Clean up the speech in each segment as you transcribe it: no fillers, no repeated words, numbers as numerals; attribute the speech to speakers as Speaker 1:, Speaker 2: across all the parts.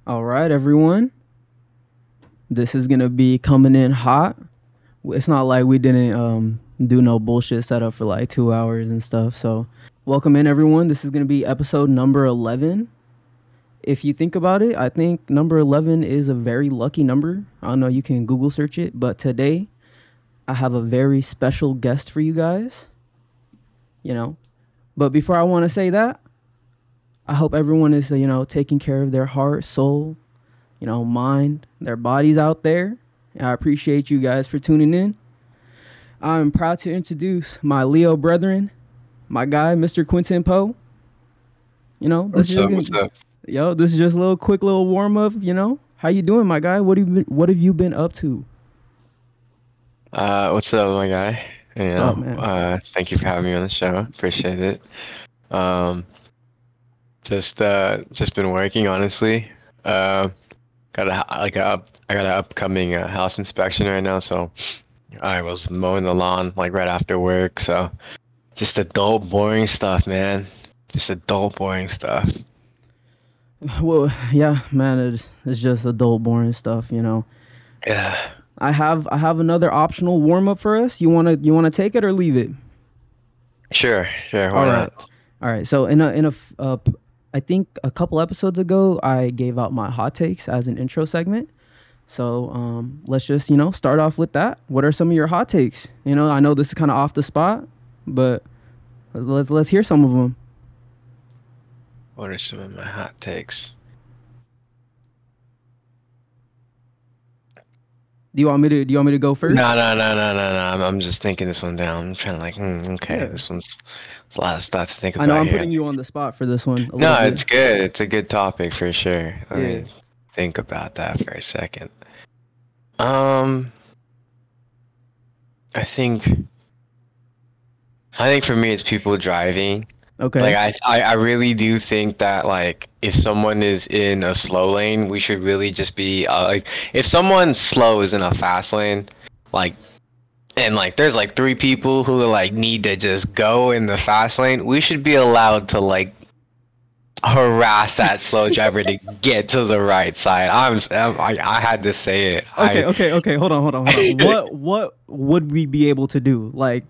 Speaker 1: All right, everyone. This is gonna be coming in hot. It's not like we didn't do no bullshit setup for like 2 hours and stuff. So, welcome in, everyone. This is gonna be episode number 11. If you think about it, I think number 11 is a very lucky number. I don't know. You can Google search it, but today I have a very special guest for you guys. You know, but before I want to say that, I hope everyone is taking care of their heart, soul, mind, their bodies out there. I appreciate you guys for tuning in. I'm proud to introduce my Leo brethren, my guy, Mr. Quentin Poe.
Speaker 2: What's up? What's up?
Speaker 1: Yo, this is just a quick little warm up. How you doing, my guy? What have you been up to?
Speaker 2: What's up, my guy?
Speaker 1: What's up, man?
Speaker 2: Thank you for having me on the show. Appreciate it. Just been working, honestly. I got an upcoming house inspection right now, so I was mowing the lawn like right after work. So just adult boring stuff, man. Just adult boring stuff.
Speaker 1: Well, yeah, man, it's just adult boring stuff,
Speaker 2: Yeah.
Speaker 1: I have another optional warm up for us. You wanna take it or leave it?
Speaker 2: Sure. Why not?
Speaker 1: All right. So I think a couple episodes ago I gave out my hot takes as an intro segment. So let's just start off with that. What are some of your hot takes? I know this is kind of off the spot, but let's hear some of them.
Speaker 2: What are some of my hot takes?
Speaker 1: Do you want me to go first?
Speaker 2: No. I'm just thinking this one down. I'm trying to okay,
Speaker 1: Yeah.
Speaker 2: This one's a lot of stuff to think about.
Speaker 1: I know I'm
Speaker 2: here.
Speaker 1: putting you on the spot for this one.
Speaker 2: No, it's good. It's a good topic for sure. Let
Speaker 1: Yeah.
Speaker 2: me think about that for a second. I think for me it's people driving.
Speaker 1: Okay.
Speaker 2: Like I really do think that like if someone is in a slow lane, we should really just be like if someone slows in a fast lane, like and like there's like three people who like need to just go in the fast lane, we should be allowed to like harass that slow driver to get to the right side. I had to say it.
Speaker 1: Okay. Hold on. What would we be able to do? Like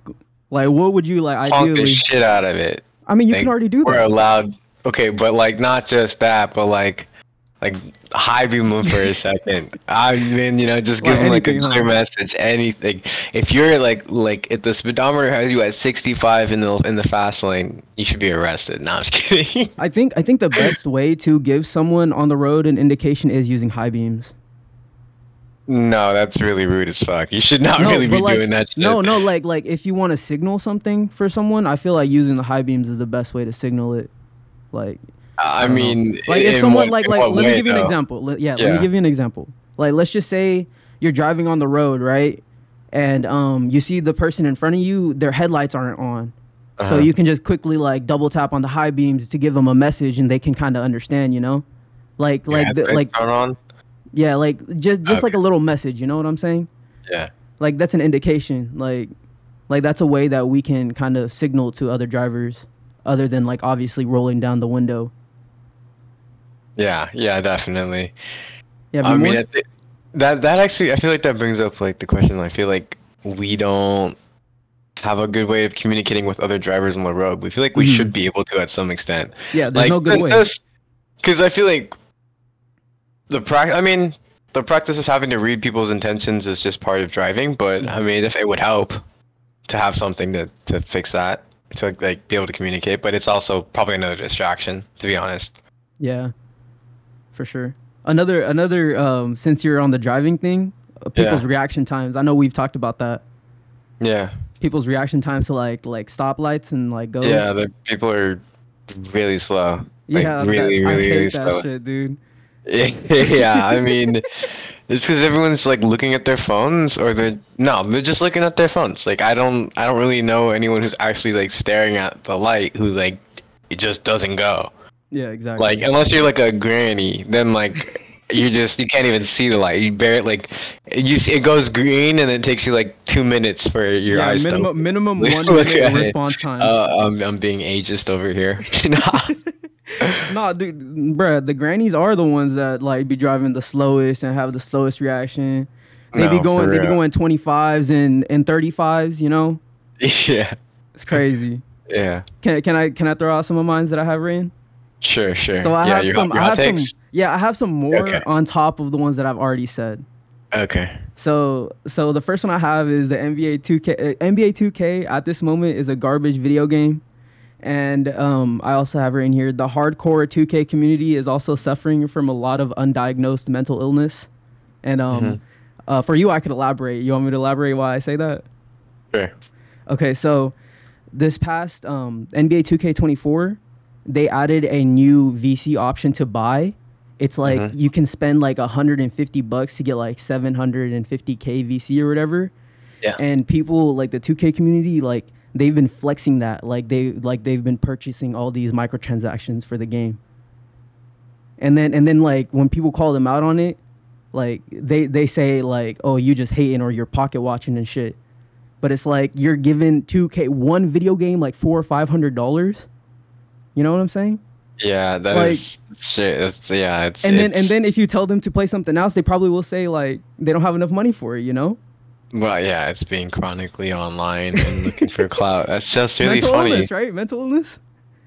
Speaker 1: what would you like
Speaker 2: Honk the
Speaker 1: ideally?
Speaker 2: shit out of it.
Speaker 1: I mean, you
Speaker 2: Like,
Speaker 1: can already do
Speaker 2: We're
Speaker 1: that.
Speaker 2: allowed. Okay, but like not just that, but like high beam them for a second. I mean, just give
Speaker 1: Like
Speaker 2: them like a
Speaker 1: anything,
Speaker 2: clear
Speaker 1: huh?
Speaker 2: message. Anything. If you're like if the speedometer has you at 65 in the fast lane, you should be arrested. No, I'm just kidding.
Speaker 1: I think the best way to give someone on the road an indication is using high beams.
Speaker 2: No, that's really rude as fuck. You should not really be
Speaker 1: but
Speaker 2: doing that shit.
Speaker 1: No, like if you want to signal something for someone, I feel like using the high beams is the best way to signal it. Like
Speaker 2: I
Speaker 1: don't know.
Speaker 2: mean,
Speaker 1: Like if
Speaker 2: in
Speaker 1: someone
Speaker 2: what-
Speaker 1: like
Speaker 2: in
Speaker 1: let
Speaker 2: what
Speaker 1: me
Speaker 2: way,
Speaker 1: give you an
Speaker 2: though?
Speaker 1: example. Let me
Speaker 2: Yeah.
Speaker 1: give you an example. Like let's just say you're driving on the road, right? And you see the person in front of you, their headlights aren't on. So
Speaker 2: Uh-huh.
Speaker 1: you can just quickly like double tap on the high beams to give them a message and they can kind of understand, Like
Speaker 2: Your headlights aren't on?
Speaker 1: yeah, like just like
Speaker 2: Okay.
Speaker 1: a little message, you know what I'm saying?
Speaker 2: Yeah.
Speaker 1: Like that's an indication. Like that's a way that we can kind of signal to other drivers other than like obviously rolling down the window.
Speaker 2: Yeah, definitely.
Speaker 1: Yeah,
Speaker 2: I mean, that actually, I feel like that brings up like the question. I feel like we don't have a good way of communicating with other drivers on the road. We feel like we
Speaker 1: Mhm.
Speaker 2: should be able to at some extent.
Speaker 1: yeah, there's
Speaker 2: Like
Speaker 1: no good way.
Speaker 2: just because I feel like the practice of having to read people's intentions is just part of driving. But I mean, if it would help to have something to fix that, to like be able to communicate. But it's also probably another distraction, to be honest.
Speaker 1: Yeah, for sure. Another since you're on the driving thing, people's
Speaker 2: Yeah.
Speaker 1: reaction times. I know we've talked about that.
Speaker 2: Yeah.
Speaker 1: People's reaction times to like stoplights and like goes.
Speaker 2: Yeah, the people are really slow. Like,
Speaker 1: Yeah,
Speaker 2: really,
Speaker 1: I
Speaker 2: really,
Speaker 1: hate
Speaker 2: really
Speaker 1: that
Speaker 2: slow.
Speaker 1: shit, dude.
Speaker 2: Yeah, I mean, it's because everyone's like looking at their phones, or they're just looking at their phones. Like I don't really know anyone who's actually like staring at the light who like it just doesn't go.
Speaker 1: Yeah, exactly.
Speaker 2: Like unless you're like a granny, then like you can't even see the light. You barely like it goes green and it takes you like 2 minutes for your
Speaker 1: yeah,
Speaker 2: eyes to open.
Speaker 1: minimum
Speaker 2: Look
Speaker 1: 1
Speaker 2: at
Speaker 1: minute
Speaker 2: it.
Speaker 1: response time.
Speaker 2: I'm being ageist over here. Nah.
Speaker 1: Nah, dude, bruh, the grannies are the ones that like be driving the slowest and have the slowest reaction.
Speaker 2: No, for
Speaker 1: They be
Speaker 2: real.
Speaker 1: going 25s and 35s, you know?
Speaker 2: Yeah.
Speaker 1: It's crazy.
Speaker 2: Yeah.
Speaker 1: Can I throw out some of mine that I have written?
Speaker 2: Sure, sure.
Speaker 1: So
Speaker 2: Yeah, your
Speaker 1: I
Speaker 2: hot
Speaker 1: have some
Speaker 2: takes?
Speaker 1: yeah, I have some
Speaker 2: Okay.
Speaker 1: more on top of the ones that I've already said.
Speaker 2: Okay.
Speaker 1: So the first one I have is the NBA 2K. NBA 2K at this moment is a garbage video game. And I also have written here the hardcore 2K community is also suffering from a lot of undiagnosed mental illness. And
Speaker 2: Hmm.
Speaker 1: for you, I could elaborate. You want me to elaborate why I say that?
Speaker 2: Sure.
Speaker 1: Okay, so this past NBA 2K24, they added a new VC option to buy. It's like
Speaker 2: Hmm.
Speaker 1: you can spend like $150 to get like 750K VC or whatever.
Speaker 2: Yeah.
Speaker 1: And people like the 2K community, like they've been flexing that, they've been purchasing all these microtransactions for the game. And then like when people call them out on it, like they say like, oh, you just hating or you're pocket watching and shit. But it's like you're giving 2K one video game like $400 or $500. You know what I'm saying?
Speaker 2: Yeah, that
Speaker 1: Like,
Speaker 2: is shit. It's yeah, it's
Speaker 1: and then if you tell them to play something else, they probably will say like they don't have enough money for it. You know?
Speaker 2: well, yeah, it's being chronically online and looking for clout. That's just really
Speaker 1: Mental
Speaker 2: funny.
Speaker 1: illness, right? Mental illness.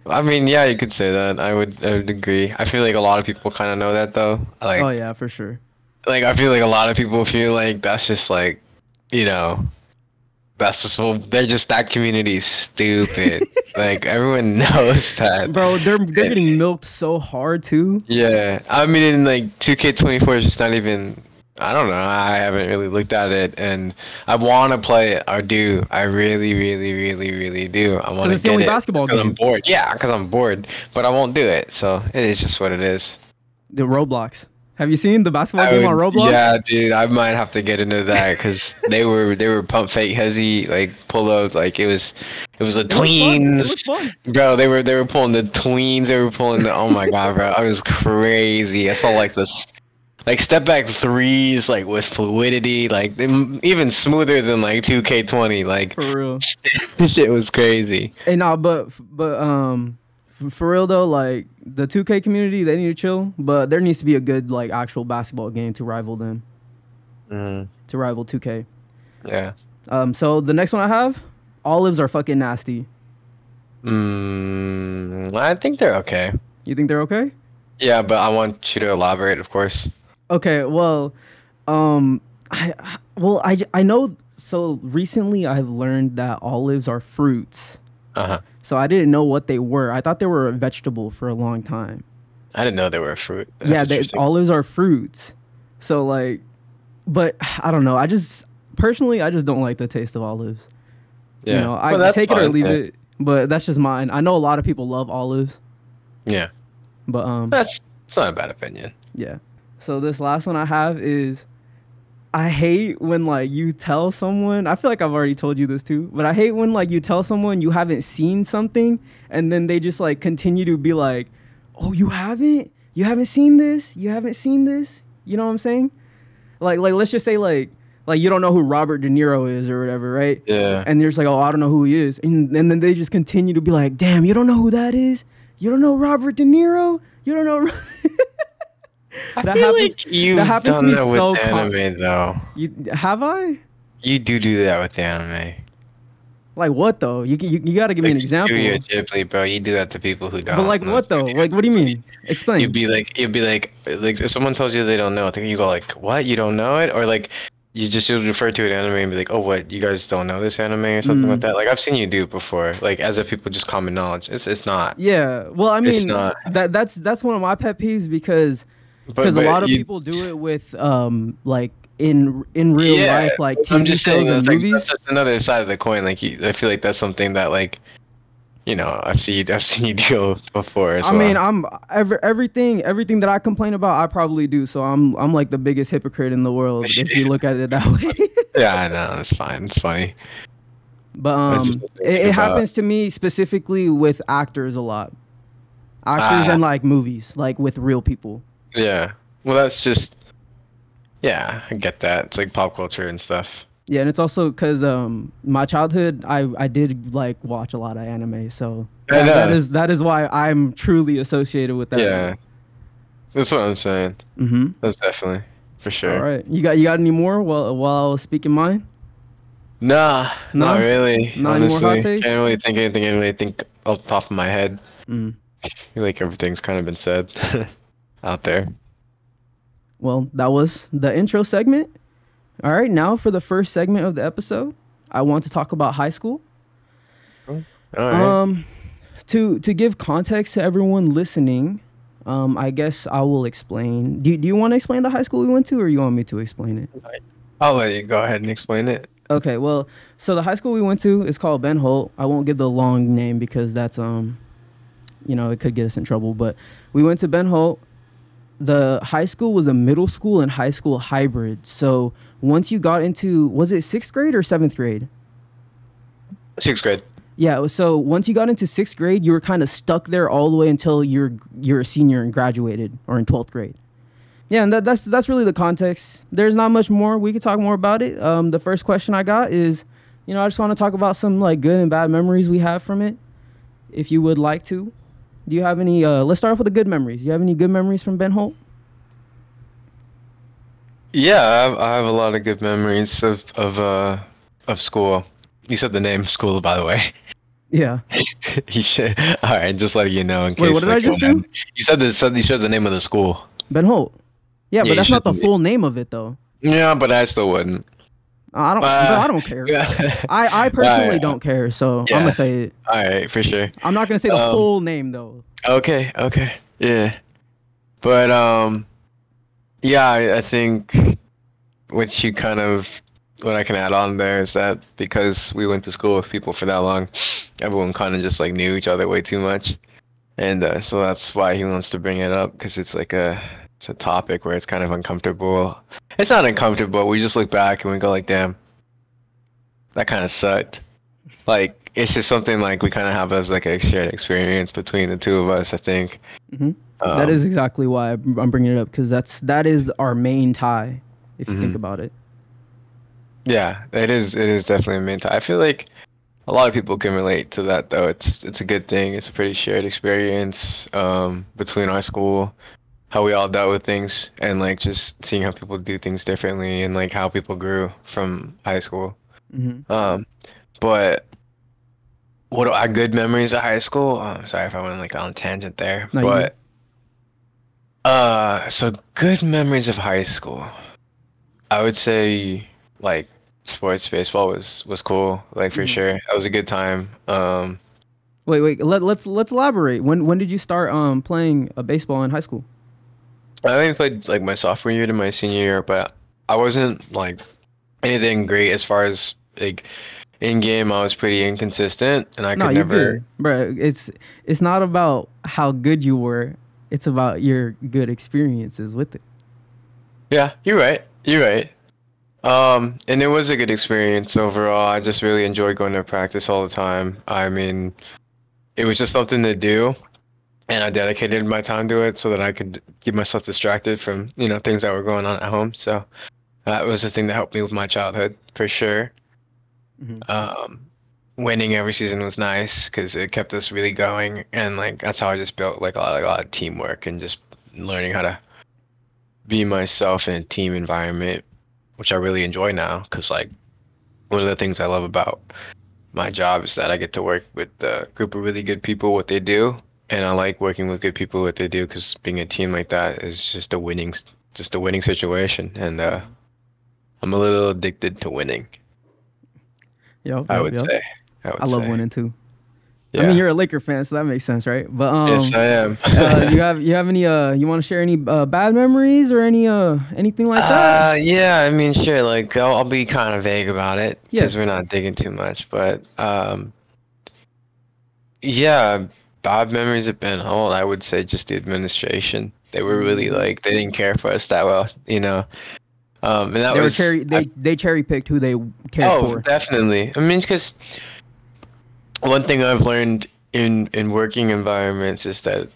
Speaker 2: I mean, yeah, you could say that. I would agree. I feel like a lot of people kind of know that though.
Speaker 1: Oh yeah, for sure.
Speaker 2: Like I feel like a lot of people feel like that's just like, you know, that's just well, they're just that community is stupid. Like everyone knows that.
Speaker 1: Bro, they're getting milked so hard too.
Speaker 2: Yeah, I mean, in like 2K24 is just not even. I don't know. I haven't really looked at it, and I want to play it. I do. I really, really, really, really do. I want to
Speaker 1: It's the
Speaker 2: get
Speaker 1: only
Speaker 2: it
Speaker 1: basketball
Speaker 2: because I'm
Speaker 1: game.
Speaker 2: bored. Yeah, because I'm bored, but I won't do it. So it is just what it is.
Speaker 1: The Roblox. Have you seen the basketball game on Roblox?
Speaker 2: Yeah, dude. I might have to get into that because they were pump fake hezzy like pull up like it was the
Speaker 1: It looks fun. It looks
Speaker 2: tweens.
Speaker 1: fun.
Speaker 2: Bro, they were pulling the tweens. They were pulling the. Oh my god, bro! I was crazy. I saw like this, like step back threes, like with fluidity, like even smoother than like 2K20. Like
Speaker 1: For real.
Speaker 2: this shit was crazy.
Speaker 1: Hey, nah, for real though, like the 2K community, they need to chill. But there needs to be a good like actual basketball game to rival them,
Speaker 2: Mm,
Speaker 1: to rival 2K.
Speaker 2: yeah.
Speaker 1: So the next one I have, olives are fucking nasty.
Speaker 2: I think they're okay.
Speaker 1: You think they're okay?
Speaker 2: Yeah, but I want you to elaborate, of course.
Speaker 1: Okay, well, um, I know. So recently, I've learned that olives are fruits.
Speaker 2: Uh-huh.
Speaker 1: So I didn't know what they were. I thought they were a vegetable for a long time.
Speaker 2: I didn't know they were a fruit. That's
Speaker 1: Yeah,
Speaker 2: interesting.
Speaker 1: olives are fruits. So like, but I don't know. I just personally, I just don't like the taste of olives.
Speaker 2: Yeah.
Speaker 1: You know, I
Speaker 2: Well, that's
Speaker 1: take it or
Speaker 2: fine,
Speaker 1: leave
Speaker 2: yeah.
Speaker 1: it. But that's just mine. I know a lot of people love olives,
Speaker 2: Yeah.
Speaker 1: but
Speaker 2: It's not a bad opinion.
Speaker 1: yeah. So this last one I have is I hate when like you tell someone, I feel like I've already told you this too, but I hate when like you tell someone you haven't seen something and then they just like continue to be like, "Oh, you haven't? You haven't seen this? You haven't seen this?" You know what I'm saying? Like let's just say like you don't know who Robert De Niro is or whatever, right?
Speaker 2: Yeah.
Speaker 1: And you're just like, "Oh, I don't know who he is." And then they just continue to be like, "Damn, you don't know who that is? You don't know Robert De Niro? You don't know."
Speaker 2: I
Speaker 1: That
Speaker 2: feel
Speaker 1: happens-
Speaker 2: like you've
Speaker 1: that happens to
Speaker 2: done
Speaker 1: me
Speaker 2: that with
Speaker 1: so
Speaker 2: anime, though.
Speaker 1: You have I?
Speaker 2: You do that with the anime.
Speaker 1: Like what though? You got to give me an
Speaker 2: Like
Speaker 1: example.
Speaker 2: Studio Ghibli, bro. You do that to people who don't.
Speaker 1: But like
Speaker 2: know
Speaker 1: what though?
Speaker 2: Studio
Speaker 1: Like what do you
Speaker 2: Ghibli.
Speaker 1: mean? Explain.
Speaker 2: You'd be like if someone tells you they don't know, I think you go like, what? You don't know it? Or like you'll refer to an anime and be like, oh, what? You guys don't know this anime or something like that. Like I've seen you do it before, like as if people just common knowledge. It's not.
Speaker 1: Yeah. Well, I
Speaker 2: It's
Speaker 1: mean
Speaker 2: not.
Speaker 1: that's one of my pet peeves because a
Speaker 2: But
Speaker 1: lot of
Speaker 2: you-
Speaker 1: people do it with like in real
Speaker 2: Yeah,
Speaker 1: life like
Speaker 2: I'm
Speaker 1: TV
Speaker 2: just
Speaker 1: shows
Speaker 2: saying,
Speaker 1: and
Speaker 2: it's like,
Speaker 1: movies.
Speaker 2: that's just another side of the coin. Like I feel like that's something that like, you know, I've seen you do before as
Speaker 1: I
Speaker 2: well.
Speaker 1: mean, everything that I complain about, I probably do. So I'm like the biggest hypocrite in the world if you look at it that way.
Speaker 2: Yeah, I know. It's fine. It's funny.
Speaker 1: But
Speaker 2: I just think
Speaker 1: it
Speaker 2: about-
Speaker 1: happens to me specifically with actors a lot. Actors
Speaker 2: Ah.
Speaker 1: and like movies, like with real people.
Speaker 2: Yeah. Well, that's just. Yeah, I get that. It's like pop culture and stuff.
Speaker 1: Yeah, and it's also because my childhood, I did like watch a lot of anime, so
Speaker 2: I know.
Speaker 1: that is why I'm truly associated with that.
Speaker 2: Yeah, that's what I'm saying.
Speaker 1: Mm-hmm.
Speaker 2: That's definitely for
Speaker 1: All
Speaker 2: sure.
Speaker 1: right, you got any more while I was speaking mine?
Speaker 2: Nah, not
Speaker 1: Nah,
Speaker 2: really.
Speaker 1: not any more hot
Speaker 2: Honestly,
Speaker 1: takes.
Speaker 2: can't really think anything. I really think off the top of my head.
Speaker 1: Mm.
Speaker 2: I feel like everything's kind of been said out there.
Speaker 1: Well, that was the intro segment. All right, now for the first segment of the episode, I want to talk about high school.
Speaker 2: All right.
Speaker 1: Um, to give context to everyone listening, I guess I will explain. Do you want to explain the high school we went to, or you want me to explain it?
Speaker 2: I'll let you go ahead and explain it.
Speaker 1: Okay, well, so the high school we went to is called Ben Holt. I won't give the long name because that's it could get us in trouble. But we went to Ben Holt. The high school was a middle school and high school hybrid. So once you got into, was it sixth grade or seventh grade?
Speaker 2: Sixth grade.
Speaker 1: Yeah. So once you got into sixth grade, you were kind of stuck there all the way until you're a senior and graduated, or in 12th grade. Yeah, and that's really the context. There's not much more. We could talk more about it. The first question I got is, I just want to talk about some like good and bad memories we have from it. If you would like to, do you have any? Let's start off with the good memories. Do you have any good memories from Ben Holt?
Speaker 2: Yeah, I have a lot of good memories of school. You said the name school, by the way.
Speaker 1: Yeah.
Speaker 2: You should. All right, just letting you know in case.
Speaker 1: Wait, what did I just do?
Speaker 2: You said the name of the school.
Speaker 1: Ben Holt. Yeah,
Speaker 2: Yeah,
Speaker 1: but
Speaker 2: you
Speaker 1: that's not the
Speaker 2: should-
Speaker 1: full name of it though.
Speaker 2: Yeah, but I still wouldn't.
Speaker 1: I don't care.
Speaker 2: Yeah.
Speaker 1: I personally
Speaker 2: Alright,
Speaker 1: don't care, so
Speaker 2: yeah.
Speaker 1: I'm gonna say it.
Speaker 2: All right, for sure.
Speaker 1: I'm not gonna say the full name though.
Speaker 2: Okay, yeah. But yeah, I think what I can add on there is that because we went to school with people for that long, everyone kind of just like knew each other way too much, and so that's why he wants to bring it up, because it's a topic where it's kind of uncomfortable. It's not uncomfortable. We just look back and we go like, damn, that kind of sucked. Like, it's just something like we kind of have as like a shared experience between the two of us, I think.
Speaker 1: Hmm. That is exactly why I'm bringing it up, because that is our main tie, if you think about it.
Speaker 2: Yeah, it is definitely a main tie. I feel like a lot of people can relate to that, though. It's a good thing. It's a pretty shared experience between our school, how we all dealt with things, and like just seeing how people do things differently, and like how people grew from high school. But what are good memories of high school? Sorry if I went like on a tangent there,
Speaker 1: No,
Speaker 2: but so good memories of high school. I would say like sports, baseball was cool, like for sure. That was a good time.
Speaker 1: Wait. Let's elaborate. When did you start playing baseball in high school?
Speaker 2: I only played like my sophomore year to my senior year, but I wasn't like anything great as far as like in game. I was pretty inconsistent, and I could never.
Speaker 1: Good, bro. It's not about how good you were. It's about your good experiences with it.
Speaker 2: Yeah, you're right. You're right. And it was a good experience overall. I just really enjoyed going to practice all the time. I mean, it was just something to do, and I dedicated my time to it so that I could keep myself distracted from, things that were going on at home. So that was the thing that helped me with my childhood for sure. Winning every season was nice because it kept us really going, and like that's how I just built like a lot of teamwork and just learning how to be myself in a team environment, which I really enjoy now. Because like one of the things I love about my job is that I get to work with a group of really good people, what they do, and I like working with good people, what they do, because being a team like that is just a winning situation, and I'm a little addicted to winning. I would say.
Speaker 1: I love winning too.
Speaker 2: Yeah.
Speaker 1: I mean, you're a Laker fan, so that makes sense, right? But
Speaker 2: yes, I am.
Speaker 1: you have any you want to share any bad memories or anything like that?
Speaker 2: Yeah, I mean, sure. Like, I'll be kind of vague about it because
Speaker 1: Yeah.
Speaker 2: we're not digging too much. But yeah, bad memories have been old. I would say just the administration. They were really like they didn't care for us that well, And that
Speaker 1: They
Speaker 2: was
Speaker 1: they cherry picked who they cared for.
Speaker 2: definitely. I mean, because one thing I've learned in working environments is that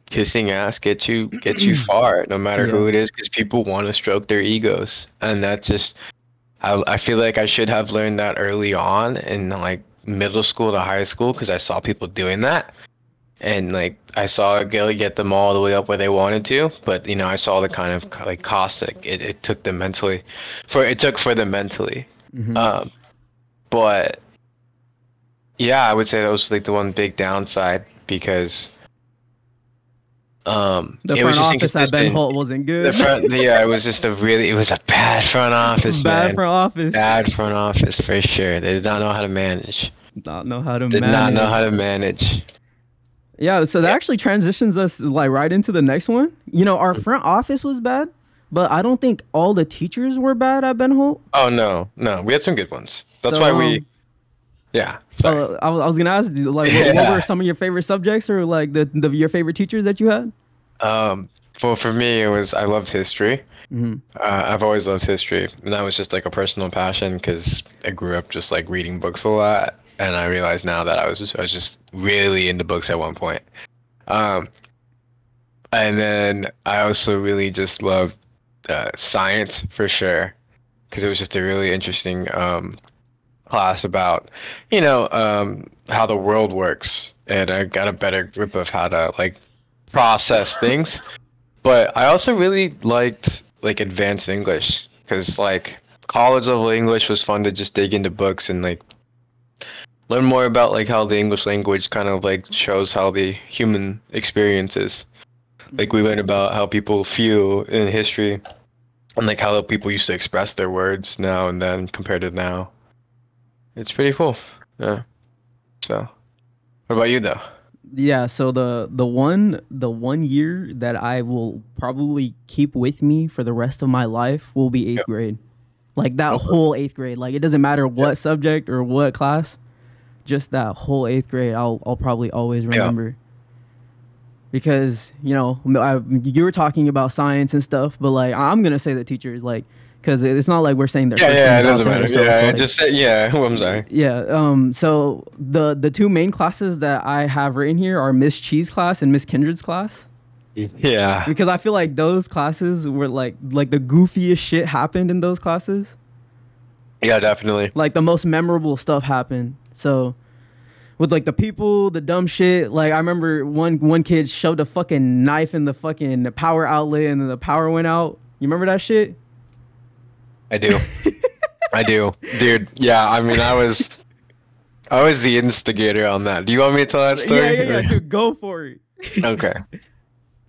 Speaker 2: kissing ass gets you far, no matter who it is, because people want to stroke their egos, and that just I feel like I should have learned that early on in like middle school to high school because I saw people doing that. And like I saw a girl get them all the way up where they wanted to, but you know, I saw the kind of like cost that it took them mentally for them mentally.
Speaker 1: Mm-hmm.
Speaker 2: But yeah, I would say that was like the one big downside because
Speaker 1: The
Speaker 2: it
Speaker 1: front
Speaker 2: was just
Speaker 1: office at Ben
Speaker 2: inconsistent.
Speaker 1: Holt wasn't good.
Speaker 2: Yeah, it was just it was a bad front office,
Speaker 1: Bad
Speaker 2: man.
Speaker 1: front office.
Speaker 2: Bad front office for sure. They did not know how to manage.
Speaker 1: Not know how to
Speaker 2: Did
Speaker 1: manage.
Speaker 2: not know how to manage.
Speaker 1: Yeah, so that actually transitions us like right into the next one. You know, our front office was bad, but I don't think all the teachers were bad at Ben Holt.
Speaker 2: Oh no, we had some good ones. That's
Speaker 1: So,
Speaker 2: why we. Yeah. Sorry.
Speaker 1: I was gonna ask you, like, what were some of your favorite subjects or like your favorite teachers that you had?
Speaker 2: Well, for me, I loved history.
Speaker 1: Mm-hmm.
Speaker 2: I've always loved history, and that was just like a personal passion because I grew up just like reading books a lot, and I realized now that I was just really into books at one point. And then I also really just loved science for sure because it was just a really interesting class about, you know, how the world works, and I got a better grip of how to like process things. But I also really liked like advanced English because like college level English was fun to just dig into books and like learn more about like how the English language kind of like shows how the human experience is. Like we learned about how people feel in history and like how people used to express their words now and then compared to now. It's pretty cool. Yeah. So, what about you though?
Speaker 1: Yeah, so the one year that I will probably keep with me for the rest of my life will be eighth grade. Like that whole eighth grade. Like it doesn't matter what subject or what class, just that whole eighth grade I'll probably always remember. Because, you know, you were talking about science and stuff, but like I'm gonna say the teachers, like, because it's not like we're saying they're
Speaker 2: it doesn't
Speaker 1: there,
Speaker 2: matter.
Speaker 1: so
Speaker 2: Yeah,
Speaker 1: like,
Speaker 2: just say I'm sorry.
Speaker 1: Yeah. So the two main classes that I have written here are Miss Cheese class and Miss Kindred's class.
Speaker 2: Yeah.
Speaker 1: Because I feel like those classes were like the goofiest shit happened in those classes.
Speaker 2: Yeah, definitely.
Speaker 1: Like the most memorable stuff happened. So with like the people, the dumb shit. Like I remember one kid shoved a fucking knife in the fucking power outlet and then the power went out. You remember that shit?
Speaker 2: I do. I do. Dude, yeah, I mean I was the instigator on that. Do you want me to tell that story?
Speaker 1: Yeah, dude, go for it.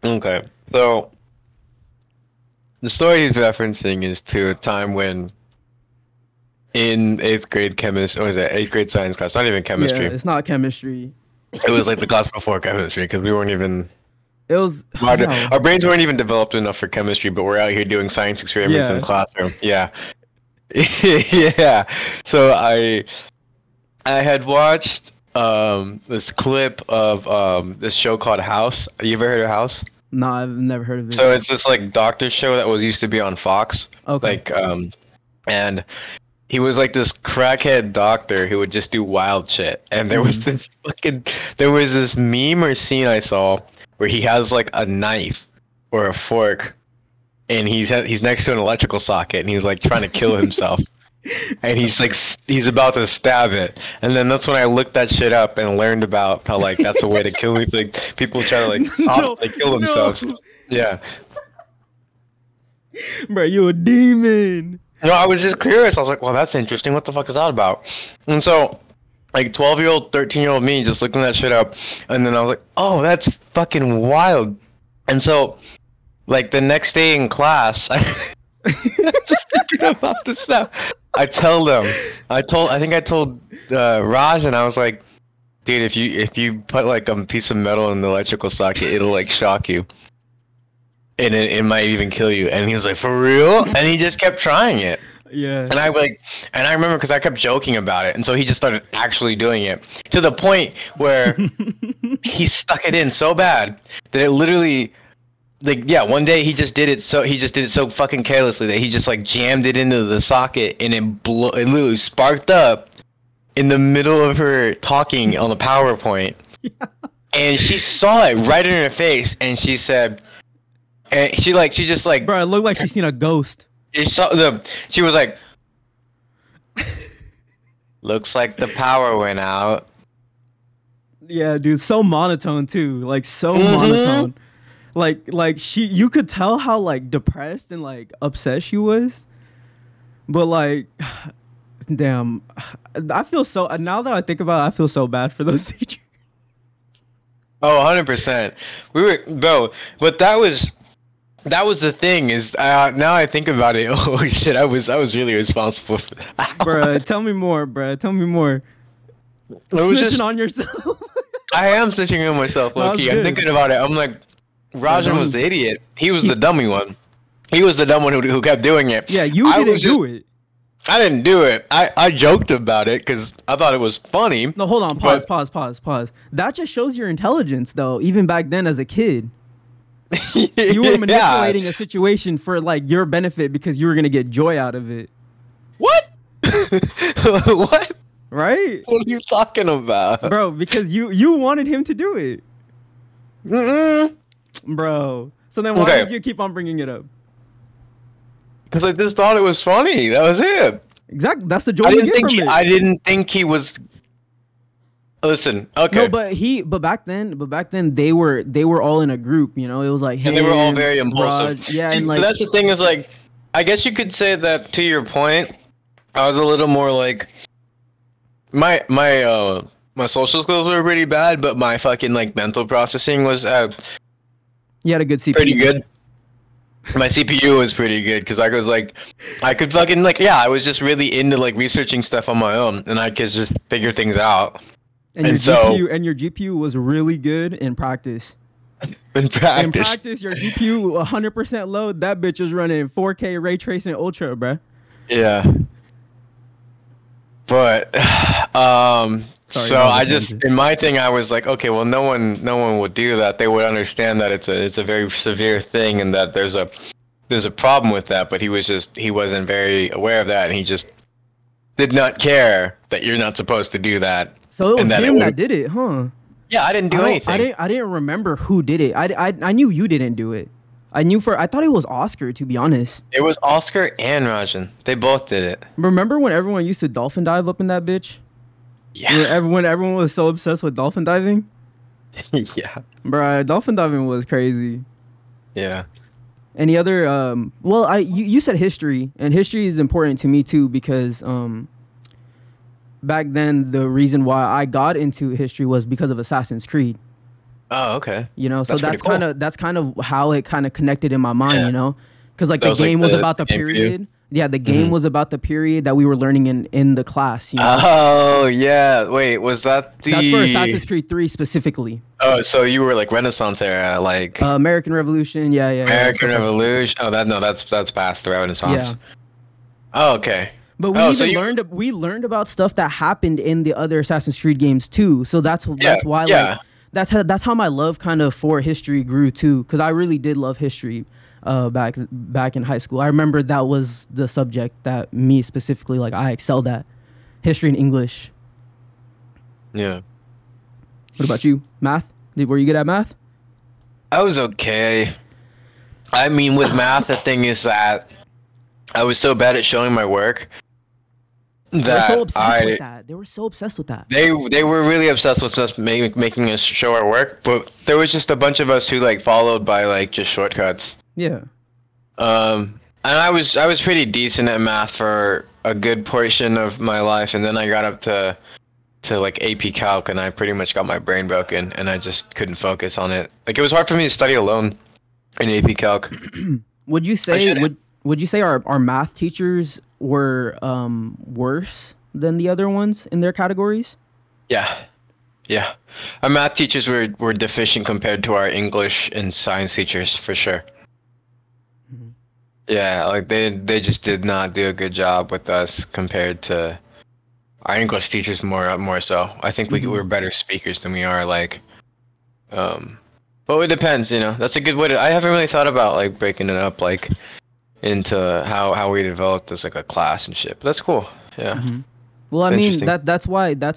Speaker 2: Okay. So the story he's referencing is to a time when in 8th grade chemistry, or was it 8th grade science class? Not even chemistry.
Speaker 1: Yeah, it's not chemistry.
Speaker 2: It was like the class before chemistry because we weren't even.
Speaker 1: It was
Speaker 2: Our brains weren't even developed enough for chemistry, but we're out here doing science experiments in the classroom. Yeah. Yeah. So I had watched this clip of this show called House. You ever heard of House?
Speaker 1: No, I've never heard of it.
Speaker 2: So it's this like doctor show that used to be on Fox.
Speaker 1: Okay.
Speaker 2: Like and he was like this crackhead doctor who would just do wild shit. And there was this meme or scene I saw where he has like a knife or a fork and he's next to an electrical socket and he's like trying to kill himself. And he's about to stab it. And then that's when I looked that shit up and learned about how like that's a way to kill like people try to like kill themselves. Yeah.
Speaker 1: Bro, you a demon.
Speaker 2: No, I was just curious. I was like, well, that's interesting. What the fuck is that about? And so, like, 12-year-old, 13-year-old me just looking that shit up. And then I was like, oh, that's fucking wild. And so, like, the next day in class, I just thinking about this stuff. I told Raj, and I was like, dude, if you put, like, a piece of metal in the electrical socket, it'll, like, shock you. And it might even kill you. And he was like, for real? And he just kept trying it.
Speaker 1: Yeah.
Speaker 2: And I remember because I kept joking about it, and so he just started actually doing it to the point where he stuck it in so bad that it literally, like, yeah, one day he just did it so fucking carelessly that he just like jammed it into the socket and it literally sparked up in the middle of her talking on the PowerPoint. Yeah. And she saw it right in her face, and she said. And she just like,
Speaker 1: bro, it looked like she seen a ghost.
Speaker 2: She was like, Looks like the power went out.
Speaker 1: Yeah, dude, so monotone too. Like so
Speaker 2: Mhm.
Speaker 1: monotone. Like you could tell how like depressed and like upset she was. But like damn, I feel so now that I think about it, I feel so bad for those teachers.
Speaker 2: Oh, 100%. We were, bro, but that was the thing is now I think about it. Oh shit, I was really responsible for that.
Speaker 1: Bruh, tell me more, bruh. Tell me more.
Speaker 2: It was
Speaker 1: Snitching
Speaker 2: just
Speaker 1: on yourself.
Speaker 2: I am snitching on myself,
Speaker 1: No,
Speaker 2: low
Speaker 1: it's
Speaker 2: key. I'm
Speaker 1: good.
Speaker 2: thinking about it. I'm like, Rajan was the idiot. He was
Speaker 1: He-
Speaker 2: the dummy one. He was the dumb one who kept doing it.
Speaker 1: Yeah, you
Speaker 2: I
Speaker 1: didn't
Speaker 2: was just-
Speaker 1: do it.
Speaker 2: I didn't do it. I joked about it because I thought it was funny.
Speaker 1: No, hold on. Pause. That just shows your intelligence, though. Even back then, as a kid, you were manipulating a situation for like your benefit because you were gonna get joy out of it.
Speaker 2: What? What?
Speaker 1: Right?
Speaker 2: What are you talking about?
Speaker 1: Bro, because you wanted him to do it.
Speaker 2: Mm-mm.
Speaker 1: Bro. So then why
Speaker 2: Okay.
Speaker 1: did you keep on bringing it up?
Speaker 2: Because I just thought it was funny. That was it.
Speaker 1: Exactly. That's the joy
Speaker 2: I
Speaker 1: you
Speaker 2: didn't
Speaker 1: get
Speaker 2: think
Speaker 1: from
Speaker 2: he,
Speaker 1: it.
Speaker 2: I didn't think he was. Listen, okay.
Speaker 1: No, but back then they were all in a group, you know. It was like
Speaker 2: And they were all
Speaker 1: him,
Speaker 2: very impulsive.
Speaker 1: Raj, yeah,
Speaker 2: See,
Speaker 1: and
Speaker 2: so
Speaker 1: like
Speaker 2: that's the thing is like, I guess you could say that to your point. I was a little more like, my social skills were pretty bad, but my fucking like mental processing was
Speaker 1: you had a good CPU.
Speaker 2: pretty good. My CPU was pretty good because I was like, I could fucking like, yeah, I was just really into like researching stuff on my own, and I could just figure things out.
Speaker 1: And your
Speaker 2: And so-
Speaker 1: GPU was really good in practice.
Speaker 2: In
Speaker 1: In
Speaker 2: practice.
Speaker 1: practice, your GPU 100% load. That bitch was running 4K ray tracing ultra, bruh.
Speaker 2: Yeah. But
Speaker 1: Sorry,
Speaker 2: so
Speaker 1: that was a
Speaker 2: I just
Speaker 1: tangent.
Speaker 2: in my thing I was like, okay, well no one would do that. They would understand that it's a very severe thing and that there's a problem with that, but he wasn't very aware of that and he just did not care that you're not supposed to do that.
Speaker 1: So it was
Speaker 2: And then
Speaker 1: him
Speaker 2: it
Speaker 1: that
Speaker 2: would-
Speaker 1: did it, huh?
Speaker 2: Yeah, I didn't do anything.
Speaker 1: I didn't remember who did it. I knew you didn't do it. I thought it was Oscar, to be honest.
Speaker 2: It was Oscar and Rajan. They both did it.
Speaker 1: Remember when everyone used to dolphin dive up in that bitch?
Speaker 2: Yeah.
Speaker 1: When everyone was so obsessed with dolphin diving?
Speaker 2: Yeah.
Speaker 1: Bruh, dolphin diving was crazy.
Speaker 2: Yeah.
Speaker 1: Any other well, you said history, and history is important to me too because back then the reason why I got into history was because of Assassin's Creed.
Speaker 2: Oh, okay.
Speaker 1: You know, so
Speaker 2: That's pretty
Speaker 1: that's kind of how it kind of connected in my mind,
Speaker 2: Yeah.
Speaker 1: you know? Cuz like
Speaker 2: That
Speaker 1: the
Speaker 2: was, like,
Speaker 1: game was
Speaker 2: the
Speaker 1: about the
Speaker 2: game for you?
Speaker 1: period. Yeah, the game
Speaker 2: Mhm.
Speaker 1: was about the period that we were learning in the class, you know.
Speaker 2: Oh yeah. Wait, was that the
Speaker 1: That's for Assassin's Creed 3 specifically.
Speaker 2: Oh, so you were like Renaissance era, like
Speaker 1: American Revolution, yeah.
Speaker 2: American
Speaker 1: stuff like that.
Speaker 2: Revolution. Oh, that's past the Renaissance.
Speaker 1: Yeah.
Speaker 2: Oh, okay.
Speaker 1: But we
Speaker 2: Oh,
Speaker 1: even
Speaker 2: so you-
Speaker 1: learned about stuff that happened in the other Assassin's Creed games too. So that's why
Speaker 2: yeah.
Speaker 1: like that's how my love kind of for history grew too, because I really did love history back in high school. I remember that was the subject that me specifically like I excelled at, history and English.
Speaker 2: Yeah.
Speaker 1: What about you? Math? Were you good at math?
Speaker 2: I was okay. I mean, with math, the thing is that I was so bad at showing my work
Speaker 1: They were
Speaker 2: that
Speaker 1: so obsessed with that. They were so obsessed with that.
Speaker 2: They were really obsessed with us making us show our work, but there was just a bunch of us who like followed by like just shortcuts.
Speaker 1: Yeah.
Speaker 2: And I was pretty decent at math for a good portion of my life, and then I got up to like AP Calc, and I pretty much got my brain broken, and I just couldn't focus on it. Like it was hard for me to study alone in AP Calc.
Speaker 1: Would you say
Speaker 2: shouldn't.
Speaker 1: would you say our math teachers were worse than the other ones in their categories?
Speaker 2: Yeah. Yeah. Our math teachers were deficient compared to our English and science teachers for sure.
Speaker 1: Mhm.
Speaker 2: Yeah, like they just did not do a good job with us compared to our English teachers more so. I think we're better speakers than we are like but it depends, you know. That's a good way to I haven't really thought about like breaking it up like into how we developed as like a class and shit. But that's cool. Yeah.
Speaker 1: Mhm. Well, I mean
Speaker 2: Interesting.
Speaker 1: that's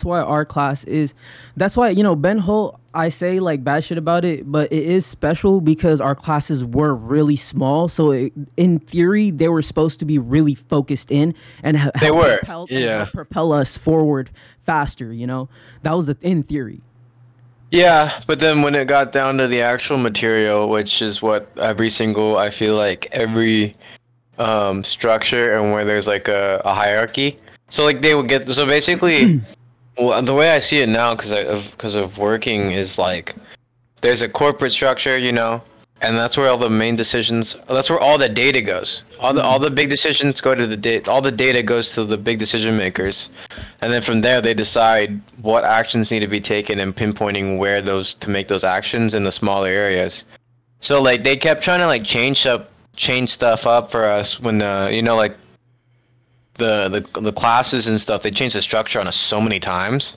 Speaker 1: why our class is that's why, you know, Ben Holt, I say like bad shit about it, but it is special because our classes were really small. So in theory, they were supposed to be really focused in and
Speaker 2: They were.
Speaker 1: help
Speaker 2: Yeah.
Speaker 1: propel us forward faster. You know, that was the in theory.
Speaker 2: Yeah, but then when it got down to the actual material, which is what every single, I feel like every structure and where there's like a hierarchy. So like they would get so basically, well, the way I see it now, because of working, is like there's a corporate structure, you know, and that's where all the main decisions, that's where all the data goes. All the big decisions go to the data. All the data goes to the big decision makers, and then from there they decide what actions need to be taken and pinpointing where those to make those actions in the smaller areas. So like they kept trying to like change stuff up for us when you know like the classes and stuff. They changed the structure on us so many times.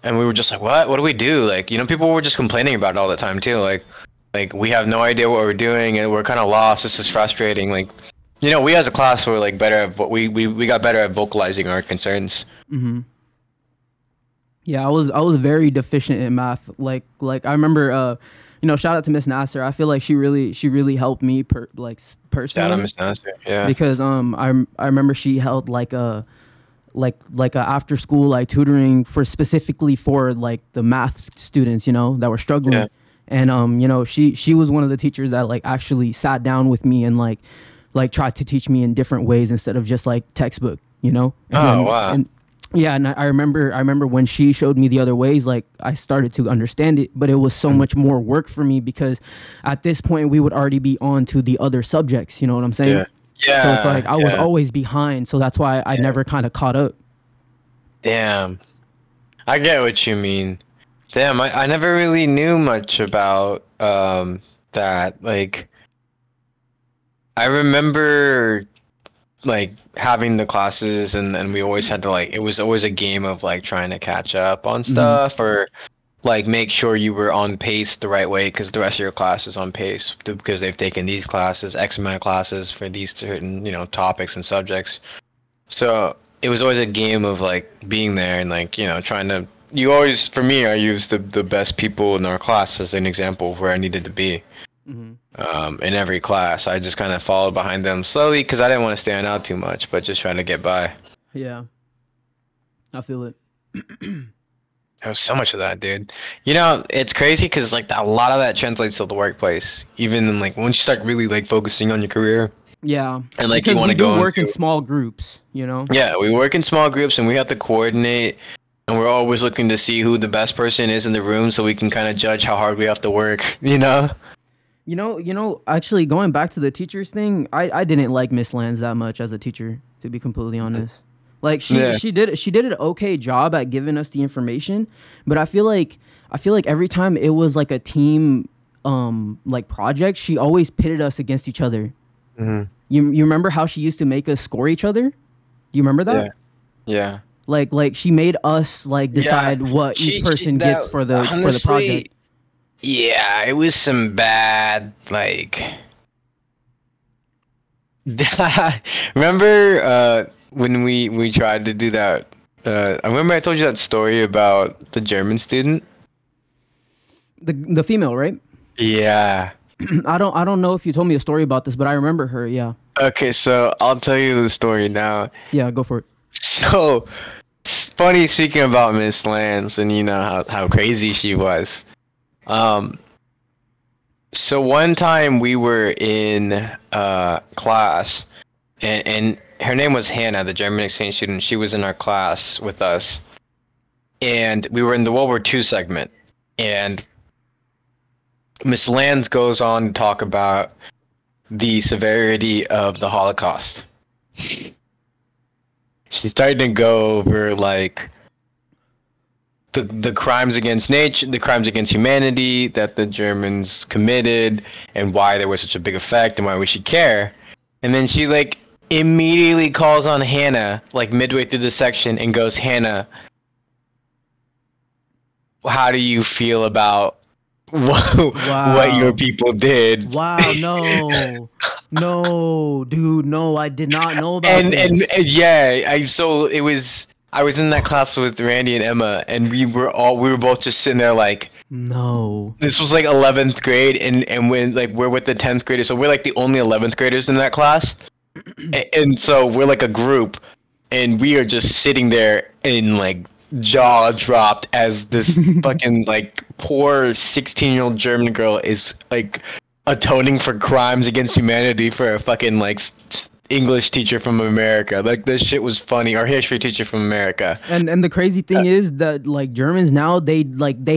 Speaker 2: And we were just like, what do we do? Like, you know, people were just complaining about it all the time too. Like we have no idea what we're doing and we're kind of lost. This is frustrating. Like, you know, we as a class were like better at we got better at vocalizing our concerns.
Speaker 1: Mm-hmm. Yeah, I was very deficient in math. Like I remember, you know, shout out to Miss Nasser. I feel like she really helped me
Speaker 2: Shout out
Speaker 1: personally
Speaker 2: Miss Nasser. Yeah.
Speaker 1: because I remember she held like a after school like tutoring for specifically for like the math students, you know, that were struggling.
Speaker 2: Yeah.
Speaker 1: And you know, she was one of the teachers that like actually sat down with me and like tried to teach me in different ways instead of just like textbook, you know. And
Speaker 2: Oh
Speaker 1: then,
Speaker 2: wow.
Speaker 1: and yeah, and I remember when she showed me the other ways, like I started to understand it, but it was so much more work for me because at this point we would already be on to the other subjects, you know what I'm saying?
Speaker 2: Yeah. Yeah.
Speaker 1: So it's like I was
Speaker 2: yeah.
Speaker 1: always behind, so that's why I
Speaker 2: Yeah.
Speaker 1: never kind of caught up.
Speaker 2: Damn. I get what you mean. Damn, I never really knew much about that. Like I remember like having the classes and we always had to like it was always a game of like trying to catch up on
Speaker 1: Mhm.
Speaker 2: stuff or like make sure you were on pace the right way because the rest of your class is on pace because they've taken these classes, X amount of classes for these certain, you know, topics and subjects. So it was always a game of like being there and like, you know, trying to you always for me I used the best people in our class as an example of where I needed to be.
Speaker 1: Mhm.
Speaker 2: In every class. I just kind of followed behind them slowly because I didn't want to stand out too much, but just trying to get by.
Speaker 1: Yeah, I feel it.
Speaker 2: There was so much of that, dude. You know, it's crazy because like a lot of that translates to the workplace. Even in, like once you start really like focusing on your career
Speaker 1: Yeah,
Speaker 2: and like you
Speaker 1: because
Speaker 2: want
Speaker 1: we
Speaker 2: to
Speaker 1: do
Speaker 2: go
Speaker 1: work in
Speaker 2: into
Speaker 1: small groups, you know.
Speaker 2: yeah, we work in small groups and we have to coordinate. And we're always looking to see who the best person is in the room so we can kind of judge how hard we have to work, you know?
Speaker 1: Actually, going back to the teachers thing, I didn't like Miss Lands that much as a teacher, to be completely honest. Like
Speaker 2: Yeah.
Speaker 1: she did an okay job at giving us the information, but I feel like every time it was like a team like project, she always pitted us against each other.
Speaker 2: hmm
Speaker 1: You remember how she used to make us score each other? Do you remember that?
Speaker 2: Yeah. Yeah.
Speaker 1: Like she made us like decide what each person gets for the project.
Speaker 2: Yeah, it was some bad like. Remember when we tried to do that? I remember I told you that story about the German student.
Speaker 1: The female, right?
Speaker 2: Yeah.
Speaker 1: I don't know if you told me a story about this, but I remember her. Yeah.
Speaker 2: Okay, so I'll tell you the story now.
Speaker 1: Yeah, go for it.
Speaker 2: So it's funny speaking about Miss Lance and you know how crazy she was. So one time we were in class and her name was Hannah, the German exchange student. She was in our class with us. And we were in the World War II segment. And Miss Lands goes on to talk about the severity of the Holocaust. She started to go over like the crimes against nature, the crimes against humanity that the Germans committed, and why there was such a big effect, and why we should care. And then she like immediately calls on Hannah, like midway through the section, and goes, "Hannah, how do you feel about what your
Speaker 1: Wow.
Speaker 2: people did.
Speaker 1: Wow, no. No, dude, no, I did not know about
Speaker 2: And
Speaker 1: this.
Speaker 2: yeah, I was in that class with Randy and Emma, and we were both just sitting there like,
Speaker 1: No.
Speaker 2: this was like 11th grade, and when like we're with the 10th graders, so we're like the only 11th graders in that class, and so we're like a group, and we are just sitting there in like jaw dropped as this fucking like poor 16-year-old German girl is like atoning for crimes against humanity for a fucking like English teacher from America. Like this shit was funny. Our history teacher from America.
Speaker 1: And the crazy thing is that like Germans now they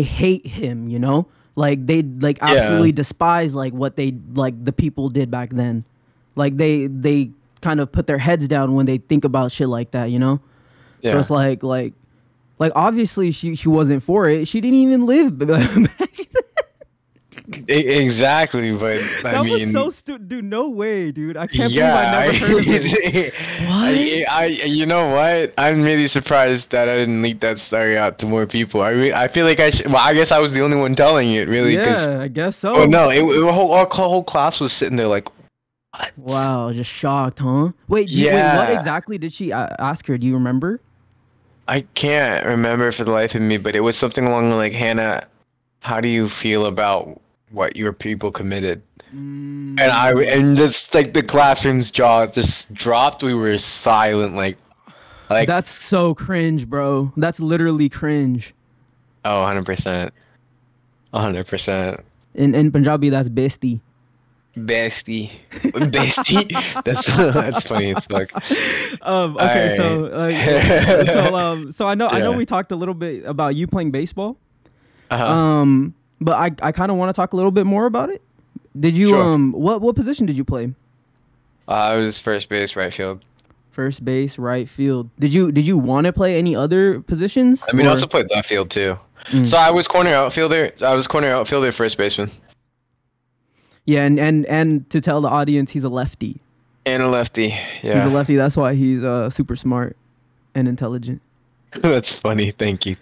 Speaker 1: hate him, you know? Like they like absolutely despise like what they like the people did back then. Like they kind of put their heads down when they think about shit like that, you know?
Speaker 2: Yeah.
Speaker 1: So it's like obviously she wasn't for it. She didn't even live back then.
Speaker 2: Exactly, but
Speaker 1: That was so stupid, dude. No way, dude. I can't believe I never heard of this. What?
Speaker 2: You know what? I'm really surprised that I didn't leak that story out to more people. I feel like I should. Well, I guess I was the only one telling it, really.
Speaker 1: Yeah, I guess so.
Speaker 2: Oh no, our whole class was sitting there like, what?
Speaker 1: Wow, just shocked, huh? Wait, wait, what exactly did she ask her? Do you remember?
Speaker 2: I can't remember for the life of me, but it was something along like, Hannah, how do you feel about what your people committed? And just like the classroom's jaw just dropped. We were silent, like
Speaker 1: that's so cringe, bro. That's literally cringe.
Speaker 2: Oh, 100%. 100%.
Speaker 1: In Punjabi, that's bestie.
Speaker 2: Bestie. Bestie? That's funny as fuck.
Speaker 1: Okay, so I know we talked a little bit about you playing baseball. But I kind of want to talk a little bit more about it. Did you what position did you play?
Speaker 2: I was first base, right field.
Speaker 1: First base, right field. Did you want to play any other positions?
Speaker 2: I mean, I also played left field too. So I was corner outfielder. First baseman.
Speaker 1: Yeah, and to tell the audience, he's a lefty.
Speaker 2: And a lefty. Yeah.
Speaker 1: He's a lefty. That's why he's super smart and intelligent.
Speaker 2: That's funny. Thank you.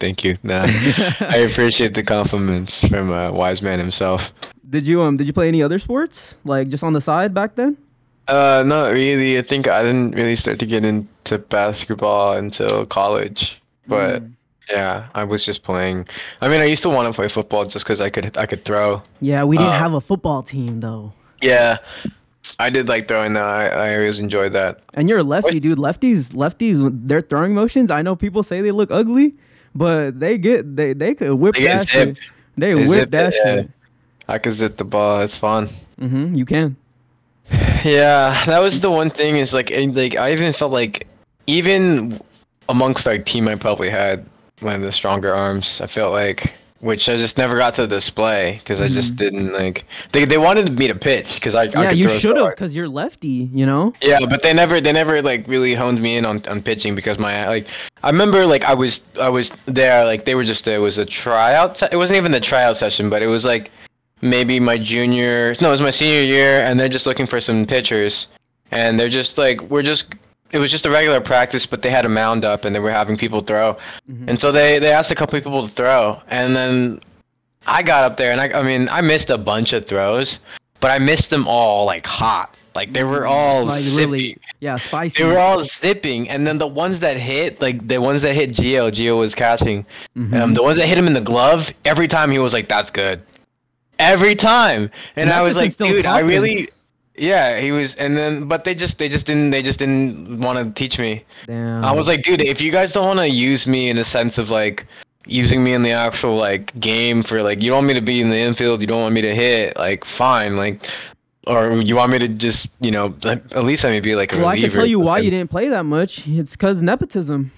Speaker 2: Nah, I appreciate the compliments from a wise man himself.
Speaker 1: Did you play any other sports, like just on the side back then?
Speaker 2: Not really. I think I didn't really start to get into basketball until college. But yeah, I was just playing. I mean, I used to want to play football just because I could throw.
Speaker 1: Yeah, we didn't have a football team though.
Speaker 2: Yeah, I did like throwing that. I always enjoyed that.
Speaker 1: And you're a lefty, dude. Lefties, their throwing motions. I know people say they look ugly, but they could whip that shit. They whip that shit.
Speaker 2: I could zip the ball. It's fun.
Speaker 1: You can.
Speaker 2: Yeah, that was the one thing. Is like I even felt like even amongst our team, I probably had one of the stronger arms. I felt like, which I just never got to display because I just didn't like. They wanted me to pitch because I could
Speaker 1: you
Speaker 2: throw
Speaker 1: should have because you're lefty, you know.
Speaker 2: Yeah, but they never like really honed me in on pitching because I remember like I was there like they were just there was a tryout. It wasn't even the tryout session, but it was like maybe it was my senior year, and they're just looking for some pitchers, and they're just like it was just a regular practice, but they had a mound up and they were having people throw. And so they asked a couple of people to throw. And then I got up there and I mean, I missed a bunch of throws, but I missed them all like hot. Like they were all
Speaker 1: like
Speaker 2: zipping.
Speaker 1: really, yeah, spicy.
Speaker 2: They were all zipping. And then the ones that hit, like the ones that hit Gio was catching. The ones that hit him in the glove, every time he was like, that's good. Every time. And I was like, dude, I really... Yeah, he was, and then, but they just didn't want to teach me.
Speaker 1: Damn.
Speaker 2: I was like, dude, if you guys don't want to use me in a sense of like using me in the actual like game for like, you don't want me to be in the infield, you don't want me to hit, like, fine, like, or you want me to just, you know, at least I may be like a reliever.
Speaker 1: I can tell you why you didn't play that much. It's because nepotism.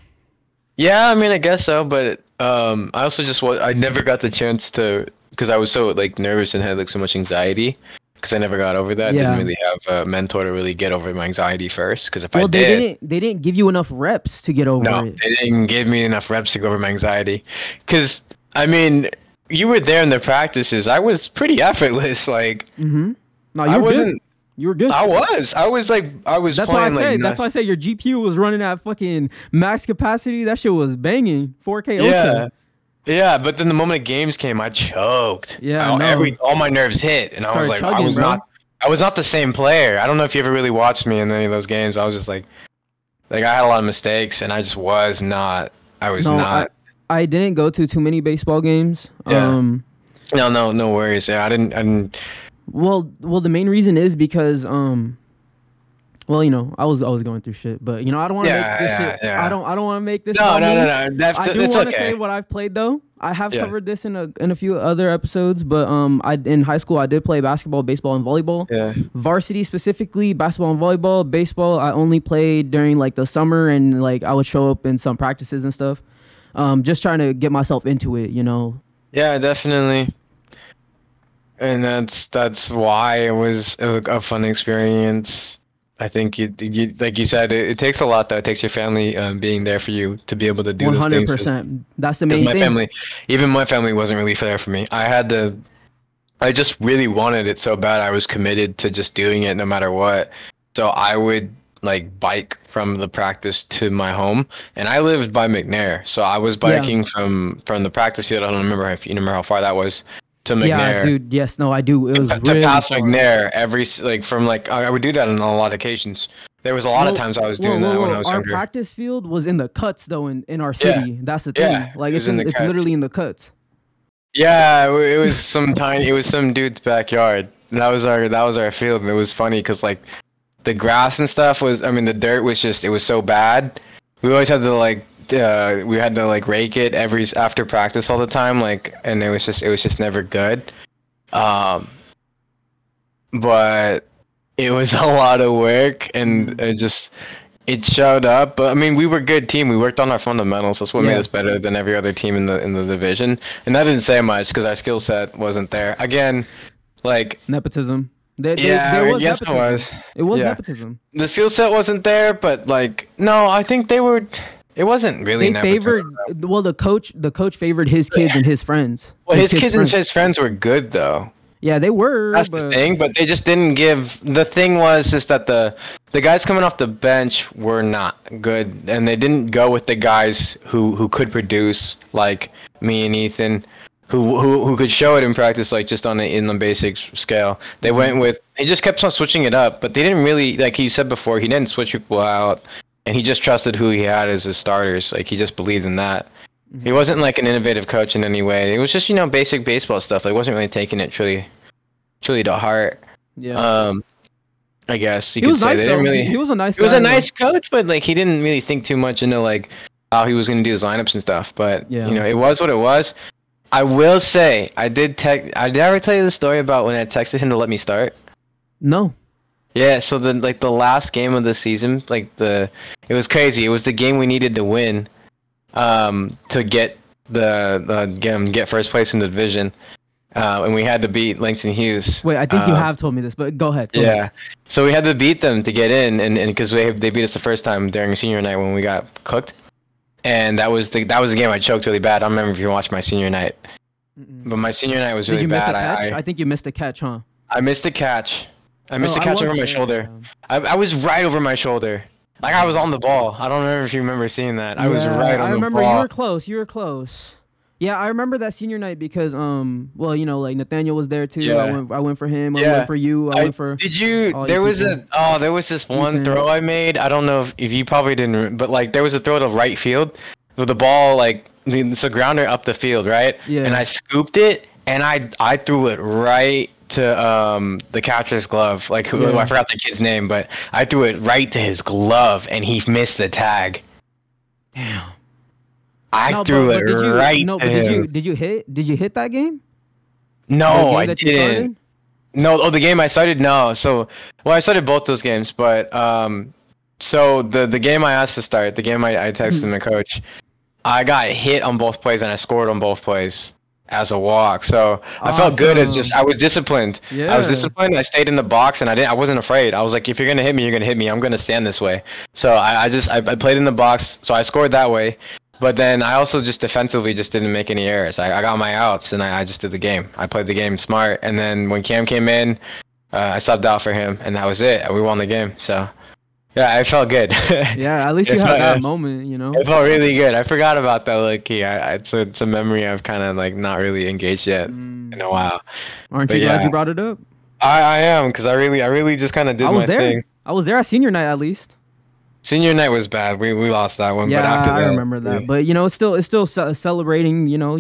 Speaker 2: Yeah, I mean, I guess so, but I also I never got the chance to, because I was so like nervous and had like so much anxiety. Because I never got over that.
Speaker 1: Yeah.
Speaker 2: Didn't really have a mentor to really get over my anxiety first. Because if
Speaker 1: they didn't give you enough reps to get over it.
Speaker 2: No, they didn't give me enough reps to go over my anxiety. Because I mean, you were there in the practices. I was pretty effortless. Like,
Speaker 1: no, you wasn't. You were good.
Speaker 2: I was.
Speaker 1: That's
Speaker 2: playing,
Speaker 1: why I say. That's why I say your GPU was running at fucking max capacity. That shit was banging. 4K.
Speaker 2: Yeah. Yeah, but then the moment of games came, I choked.
Speaker 1: Yeah, no.
Speaker 2: All my nerves hit, and I was
Speaker 1: Started
Speaker 2: like,
Speaker 1: chugging, bro.
Speaker 2: I was not the same player. I don't know if you ever really watched me in any of those games. I was just like I had a lot of mistakes, and I just was not. I was
Speaker 1: No,
Speaker 2: not.
Speaker 1: I didn't go to too many baseball games.
Speaker 2: Yeah. No worries. Yeah, I didn't.
Speaker 1: Well, the main reason is because well, you know, I was going through shit, but you know, I don't want to make this shit.
Speaker 2: Yeah.
Speaker 1: I don't want to make this.
Speaker 2: No.
Speaker 1: about me. I do
Speaker 2: It's
Speaker 1: want to
Speaker 2: okay.
Speaker 1: say what I've played though. I have
Speaker 2: Yeah.
Speaker 1: covered this in a few other episodes, but I in high school I did play basketball, baseball, and volleyball.
Speaker 2: Yeah.
Speaker 1: Varsity specifically, basketball and volleyball. Baseball I only played during like the summer, and like I would show up in some practices and stuff. Just trying to get myself into it, you know.
Speaker 2: Yeah, definitely. And that's why it was a fun experience. I think you like you said, it takes a lot though. It takes your family being there for you to be able to do those things.
Speaker 1: 100%. That's the main
Speaker 2: my
Speaker 1: thing.
Speaker 2: family, even my family wasn't really there for me. I just really wanted it so bad. I was committed to just doing it no matter what. So I would like bike from the practice to my home, and I lived by McNair. So I was biking from the practice field. I don't remember if you remember how far that was to McNair.
Speaker 1: Yeah, dude. Yes, no, I do. It was
Speaker 2: to
Speaker 1: really
Speaker 2: pass
Speaker 1: far.
Speaker 2: McNair I would do that on a lot of occasions. There was a lot of times I was doing that when I was
Speaker 1: our
Speaker 2: younger.
Speaker 1: practice field was in the cuts though in our city. That's the thing.
Speaker 2: Yeah,
Speaker 1: Like
Speaker 2: it
Speaker 1: it's
Speaker 2: was in the
Speaker 1: it's
Speaker 2: cuts.
Speaker 1: literally in the cuts.
Speaker 2: Yeah, it was some dude's backyard. That was our field, and it was funny because like the grass and stuff was, I mean, the dirt was just, it was so bad. We always had to rake it after practice all the time, like, and it was just never good. But it was a lot of work, and it showed up. But I mean, we were a good team. We worked on our fundamentals. That's what made us better than every other team in the division. And that didn't say much because our skill set wasn't there. Again, like
Speaker 1: Nepotism. There was
Speaker 2: yes,
Speaker 1: nepotism.
Speaker 2: it was.
Speaker 1: It was
Speaker 2: Yeah.
Speaker 1: nepotism.
Speaker 2: The skill set wasn't there, but like, no, I think they were. It wasn't really.
Speaker 1: They
Speaker 2: nepotism,
Speaker 1: favored. Well, the coach favored his kids and his friends.
Speaker 2: Well, his kids and his friends were good though.
Speaker 1: Yeah, they were.
Speaker 2: That's the thing, but they just didn't give. The thing was just that the guys coming off the bench were not good, and they didn't go with the guys who could produce, like me and Ethan, who could show it in practice, like just in the basic scale. They went with. He just kept on switching it up, but they didn't really, like he said before, he didn't switch people out, and he just trusted who he had as his starters. Like he just believed in that. He wasn't like an innovative coach in any way. It was just, basic baseball stuff. Like, wasn't really taking it truly to heart.
Speaker 1: Yeah.
Speaker 2: I guess you could say they didn't really.
Speaker 1: He was a nice.
Speaker 2: He was a nice coach, but like he didn't really think too much into like how he was going to do his lineups and stuff. But it was what it was. I will say I did ever tell you the story about when I texted him to let me start?
Speaker 1: No.
Speaker 2: Yeah, so the last game of the season, it was crazy. It was the game we needed to win. To get get first place in the division, and we had to beat Langston Hughes.
Speaker 1: Wait, I think you have told me this, but go ahead. Go ahead.
Speaker 2: So we had to beat them to get in, and because they beat us the first time during senior night when we got cooked, and that was the game I choked really bad. I don't remember if you watched my senior night, but my senior night was really bad.
Speaker 1: Did you miss a catch? I think you missed a catch, huh?
Speaker 2: I missed a catch. I missed a catch over my shoulder. I was right over my shoulder. Like I was on the ball. I don't remember if you remember seeing that. I was right on the ball.
Speaker 1: I remember you were close. You were close. Yeah, I remember that senior night because well, like Nathaniel was there too.
Speaker 2: Yeah.
Speaker 1: I went for him. I went for you. I went for.
Speaker 2: Did you? There was this one throw I made. I don't know if you probably didn't, but like there was a throw to right field with the ball it's a grounder up the field, right?
Speaker 1: Yeah.
Speaker 2: And I scooped it and I threw it right to the catcher's glove. I forgot the kid's name, but I threw it right to his glove and he missed the tag.
Speaker 1: Damn.
Speaker 2: I threw it right.
Speaker 1: No, but did you hit that game?
Speaker 2: No, I didn't. No, the game I started. No, I started both those games, but so the game I asked to start, the game I texted my coach, I got hit on both plays and I scored on both plays as a walk. So I felt good. I was disciplined.
Speaker 1: Yeah.
Speaker 2: I was disciplined. I stayed in the box and I wasn't afraid. I was like, if you're gonna hit me, you're gonna hit me. I'm gonna stand this way. So I played in the box. So I scored that way. But then I also just defensively just didn't make any errors. I got my outs and I just did the game. I played the game smart. And then when Cam came in, I subbed out for him and that was it. We won the game. So Yeah, I felt good.
Speaker 1: Yeah, at least you
Speaker 2: It's
Speaker 1: had that
Speaker 2: felt,
Speaker 1: moment, you know.
Speaker 2: it felt really good. I forgot about that low key. It's a memory I've kind of like not really engaged yet in
Speaker 1: Mm.
Speaker 2: a while.
Speaker 1: Aren't
Speaker 2: But
Speaker 1: you glad
Speaker 2: yeah,
Speaker 1: you brought it up?
Speaker 2: I am because I really just kind of
Speaker 1: I
Speaker 2: did
Speaker 1: was
Speaker 2: my
Speaker 1: there.
Speaker 2: thing.
Speaker 1: I was there at senior night at least.
Speaker 2: Senior night was bad. We lost that one, but
Speaker 1: Yeah,
Speaker 2: after
Speaker 1: I
Speaker 2: that,
Speaker 1: remember
Speaker 2: yeah.
Speaker 1: that. But you know, it's still celebrating. You know,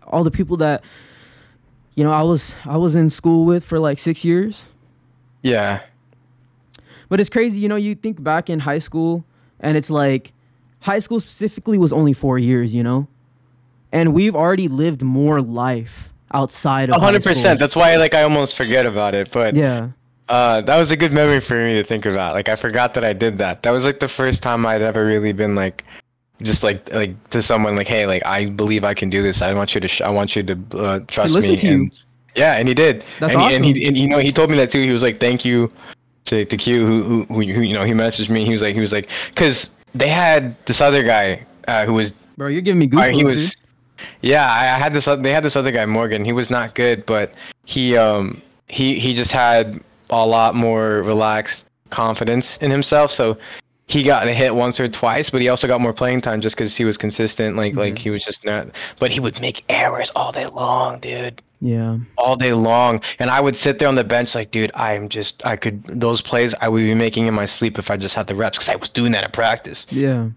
Speaker 1: all the people that I was in school with for like 6 years.
Speaker 2: Yeah.
Speaker 1: But it's crazy. You know, you think back in high school, and it's like high school specifically was only 4 years. You know, and we've already lived more life outside of high school.
Speaker 2: 100%. That's why like I almost forget about it, but
Speaker 1: Yeah.
Speaker 2: that was a good memory for me to think about. Like I forgot that I did that. That was like the first time I'd ever really been like just like to someone like, hey, like I believe I can do this. I want you to I want you to
Speaker 1: He
Speaker 2: trust
Speaker 1: listened
Speaker 2: me.
Speaker 1: to you.
Speaker 2: And yeah, and he did.
Speaker 1: That's
Speaker 2: And
Speaker 1: awesome.
Speaker 2: he you know he told me that too. He was like, thank you to Q who you know he messaged me. He was like because they had this other guy who was
Speaker 1: Bro, you're giving me
Speaker 2: he
Speaker 1: goosebumps, dude.
Speaker 2: was yeah, I had this. They had this other guy, Morgan. He was not good, but he just had a lot more relaxed confidence in himself. So he got a hit once or twice, but he also got more playing time just because he was consistent. Like
Speaker 1: Mhm.
Speaker 2: he was just not. But he would make errors all day long, dude.
Speaker 1: Yeah.
Speaker 2: All day long, and I would sit there on the bench like, dude, I could those plays I would be making in my sleep if I just had the reps because I was doing that at practice.
Speaker 1: Yeah.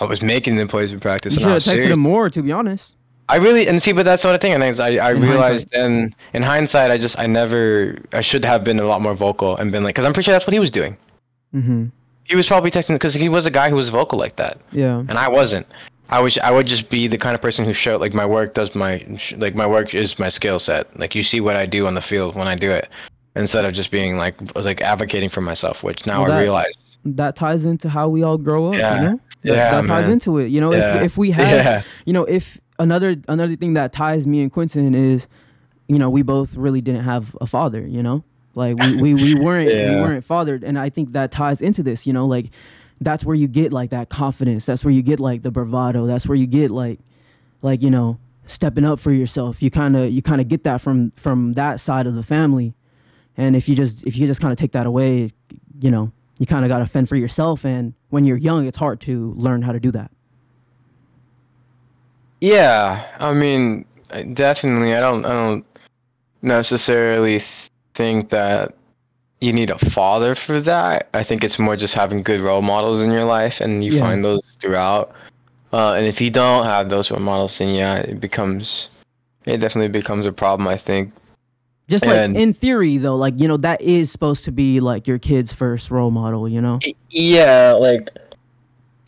Speaker 2: I was making the plays in practice,
Speaker 1: You
Speaker 2: and
Speaker 1: should
Speaker 2: I
Speaker 1: have
Speaker 2: was
Speaker 1: texted
Speaker 2: serious.
Speaker 1: him more, to be honest.
Speaker 2: I really and see, but that's what I think. And I
Speaker 1: In hindsight.
Speaker 2: realized then in hindsight, I should have been a lot more vocal and been like, because I'm pretty sure that's what he was doing.
Speaker 1: Mm-hmm.
Speaker 2: He was probably texting because he was a guy who was vocal like that,
Speaker 1: Yeah.
Speaker 2: and I wasn't. I would just be the kind of person who showed like my work does my work is my skill set. Like you see what I do on the field when I do it, instead of just being like advocating for myself, which now
Speaker 1: Well,
Speaker 2: I
Speaker 1: that
Speaker 2: realize.
Speaker 1: that ties into how we all grow up. You
Speaker 2: Yeah,
Speaker 1: know, that
Speaker 2: yeah,
Speaker 1: that ties
Speaker 2: man,
Speaker 1: into it. You know,
Speaker 2: yeah,
Speaker 1: if we had,
Speaker 2: yeah,
Speaker 1: you know, if another thing that ties me and Quentin is, you know, we both really didn't have a father. You know, like we
Speaker 2: yeah.
Speaker 1: weren't fathered, and I think that ties into this. You know, like that's where you get like that confidence. That's where you get like the bravado. That's where you get like you know stepping up for yourself. You kind of get that from that side of the family. And if you just kind of take that away, you know, you kind of got to fend for yourself. And when you're young, it's hard to learn how to do that.
Speaker 2: Yeah, I mean, definitely. I don't necessarily think that you need a father for that. I think it's more just having good role models in your life, and you
Speaker 1: Yeah.
Speaker 2: find those throughout. And if you don't have those role models, then yeah, it definitely becomes a problem, I think.
Speaker 1: Just like
Speaker 2: And
Speaker 1: in theory, though, like, you know, that is supposed to be like your kid's first role model, you know?
Speaker 2: yeah, like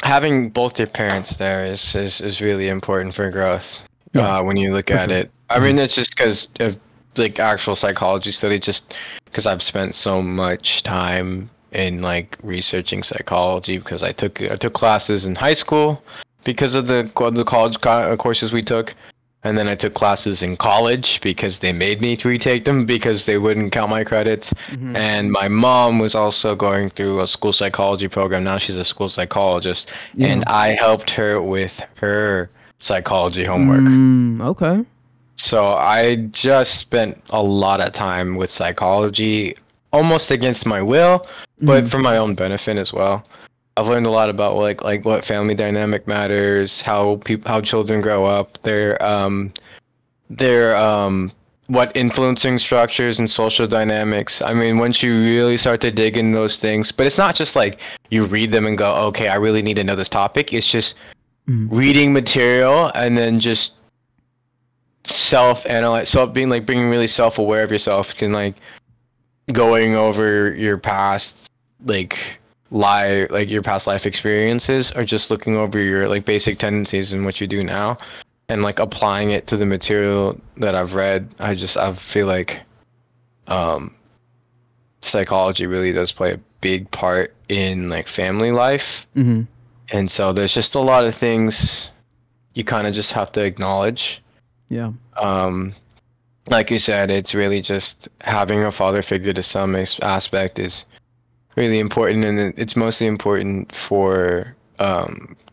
Speaker 2: having both your parents there is really important for growth.
Speaker 1: Yeah,
Speaker 2: When you look
Speaker 1: for
Speaker 2: at
Speaker 1: sure.
Speaker 2: it, I
Speaker 1: Hmm.
Speaker 2: mean, it's just because of like actual psychology study, just because I've spent so much time in like researching psychology because I took classes in high school because of the college courses we took. And then I took classes in college because they made me retake them because they wouldn't count my credits.
Speaker 1: Hmm.
Speaker 2: And my mom was also going through a school psychology program. Now she's a school psychologist.
Speaker 1: Yeah.
Speaker 2: And I helped her with her psychology homework.
Speaker 1: Okay.
Speaker 2: So I just spent a lot of time with psychology, almost against my will, but
Speaker 1: Hmm.
Speaker 2: for my own benefit as well. I've learned a lot about like what family dynamic matters, how children grow up, their what influencing structures and social dynamics. I mean, once you really start to dig in those things, but it's not just like you read them and go, okay, I really need to know this topic. It's just
Speaker 1: Hmm.
Speaker 2: reading material and then just self-analyze, being really self-aware of yourself, can like going over your past like your past life experiences, or just looking over your like basic tendencies and what you do now and like applying it to the material that I've read. I feel like um psychology really does play a big part in like family life,
Speaker 1: Hmm.
Speaker 2: and so there's just a lot of things you kind of just have to acknowledge.
Speaker 1: Yeah.
Speaker 2: um like you said, it's really just having a father figure to some aspect is really important, and it's mostly important for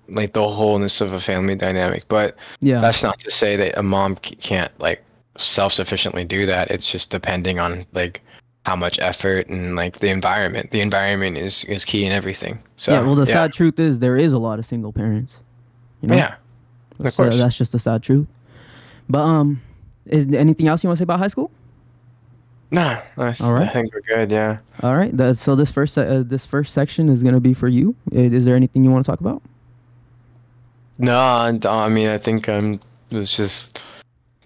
Speaker 2: like the wholeness of a family dynamic. But
Speaker 1: Yeah.
Speaker 2: that's not to say that a mom can't like self-sufficiently do that. It's just depending on like how much effort and like the environment. The environment is key in everything. So
Speaker 1: Yeah, well, the sad truth is there is a lot of single parents. You know?
Speaker 2: Yeah, of course.
Speaker 1: That's just the sad truth. But is there anything else you want to say about high school?
Speaker 2: Nah,
Speaker 1: All right.
Speaker 2: I think we're good. Yeah.
Speaker 1: All right. So this first section is gonna be for you. Is there anything you want to talk about?
Speaker 2: No, I mean I think I'm was just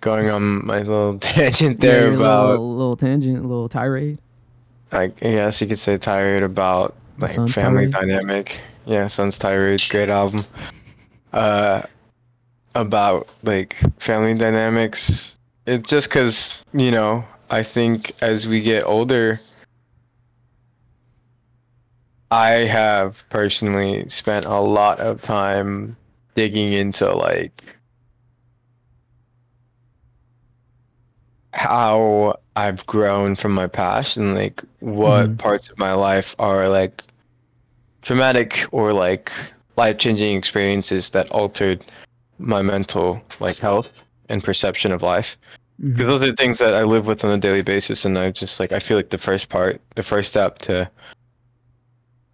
Speaker 2: going on my little tangent
Speaker 1: Yeah,
Speaker 2: there
Speaker 1: your
Speaker 2: about
Speaker 1: little tangent, little tirade.
Speaker 2: I guess you could say tired about
Speaker 1: The
Speaker 2: like
Speaker 1: Sun's
Speaker 2: family
Speaker 1: Tirade.
Speaker 2: dynamic. Yeah, Sun's Tirade, great album. About like family dynamics. It's just because, you know, I think as we get older, I have personally spent a lot of time digging into like how I've grown from my past and like what parts of my life are like traumatic or like life-changing experiences that altered my mental like health and perception of life. Because those are the things that I live with on a daily basis, and I just like I feel like the first step to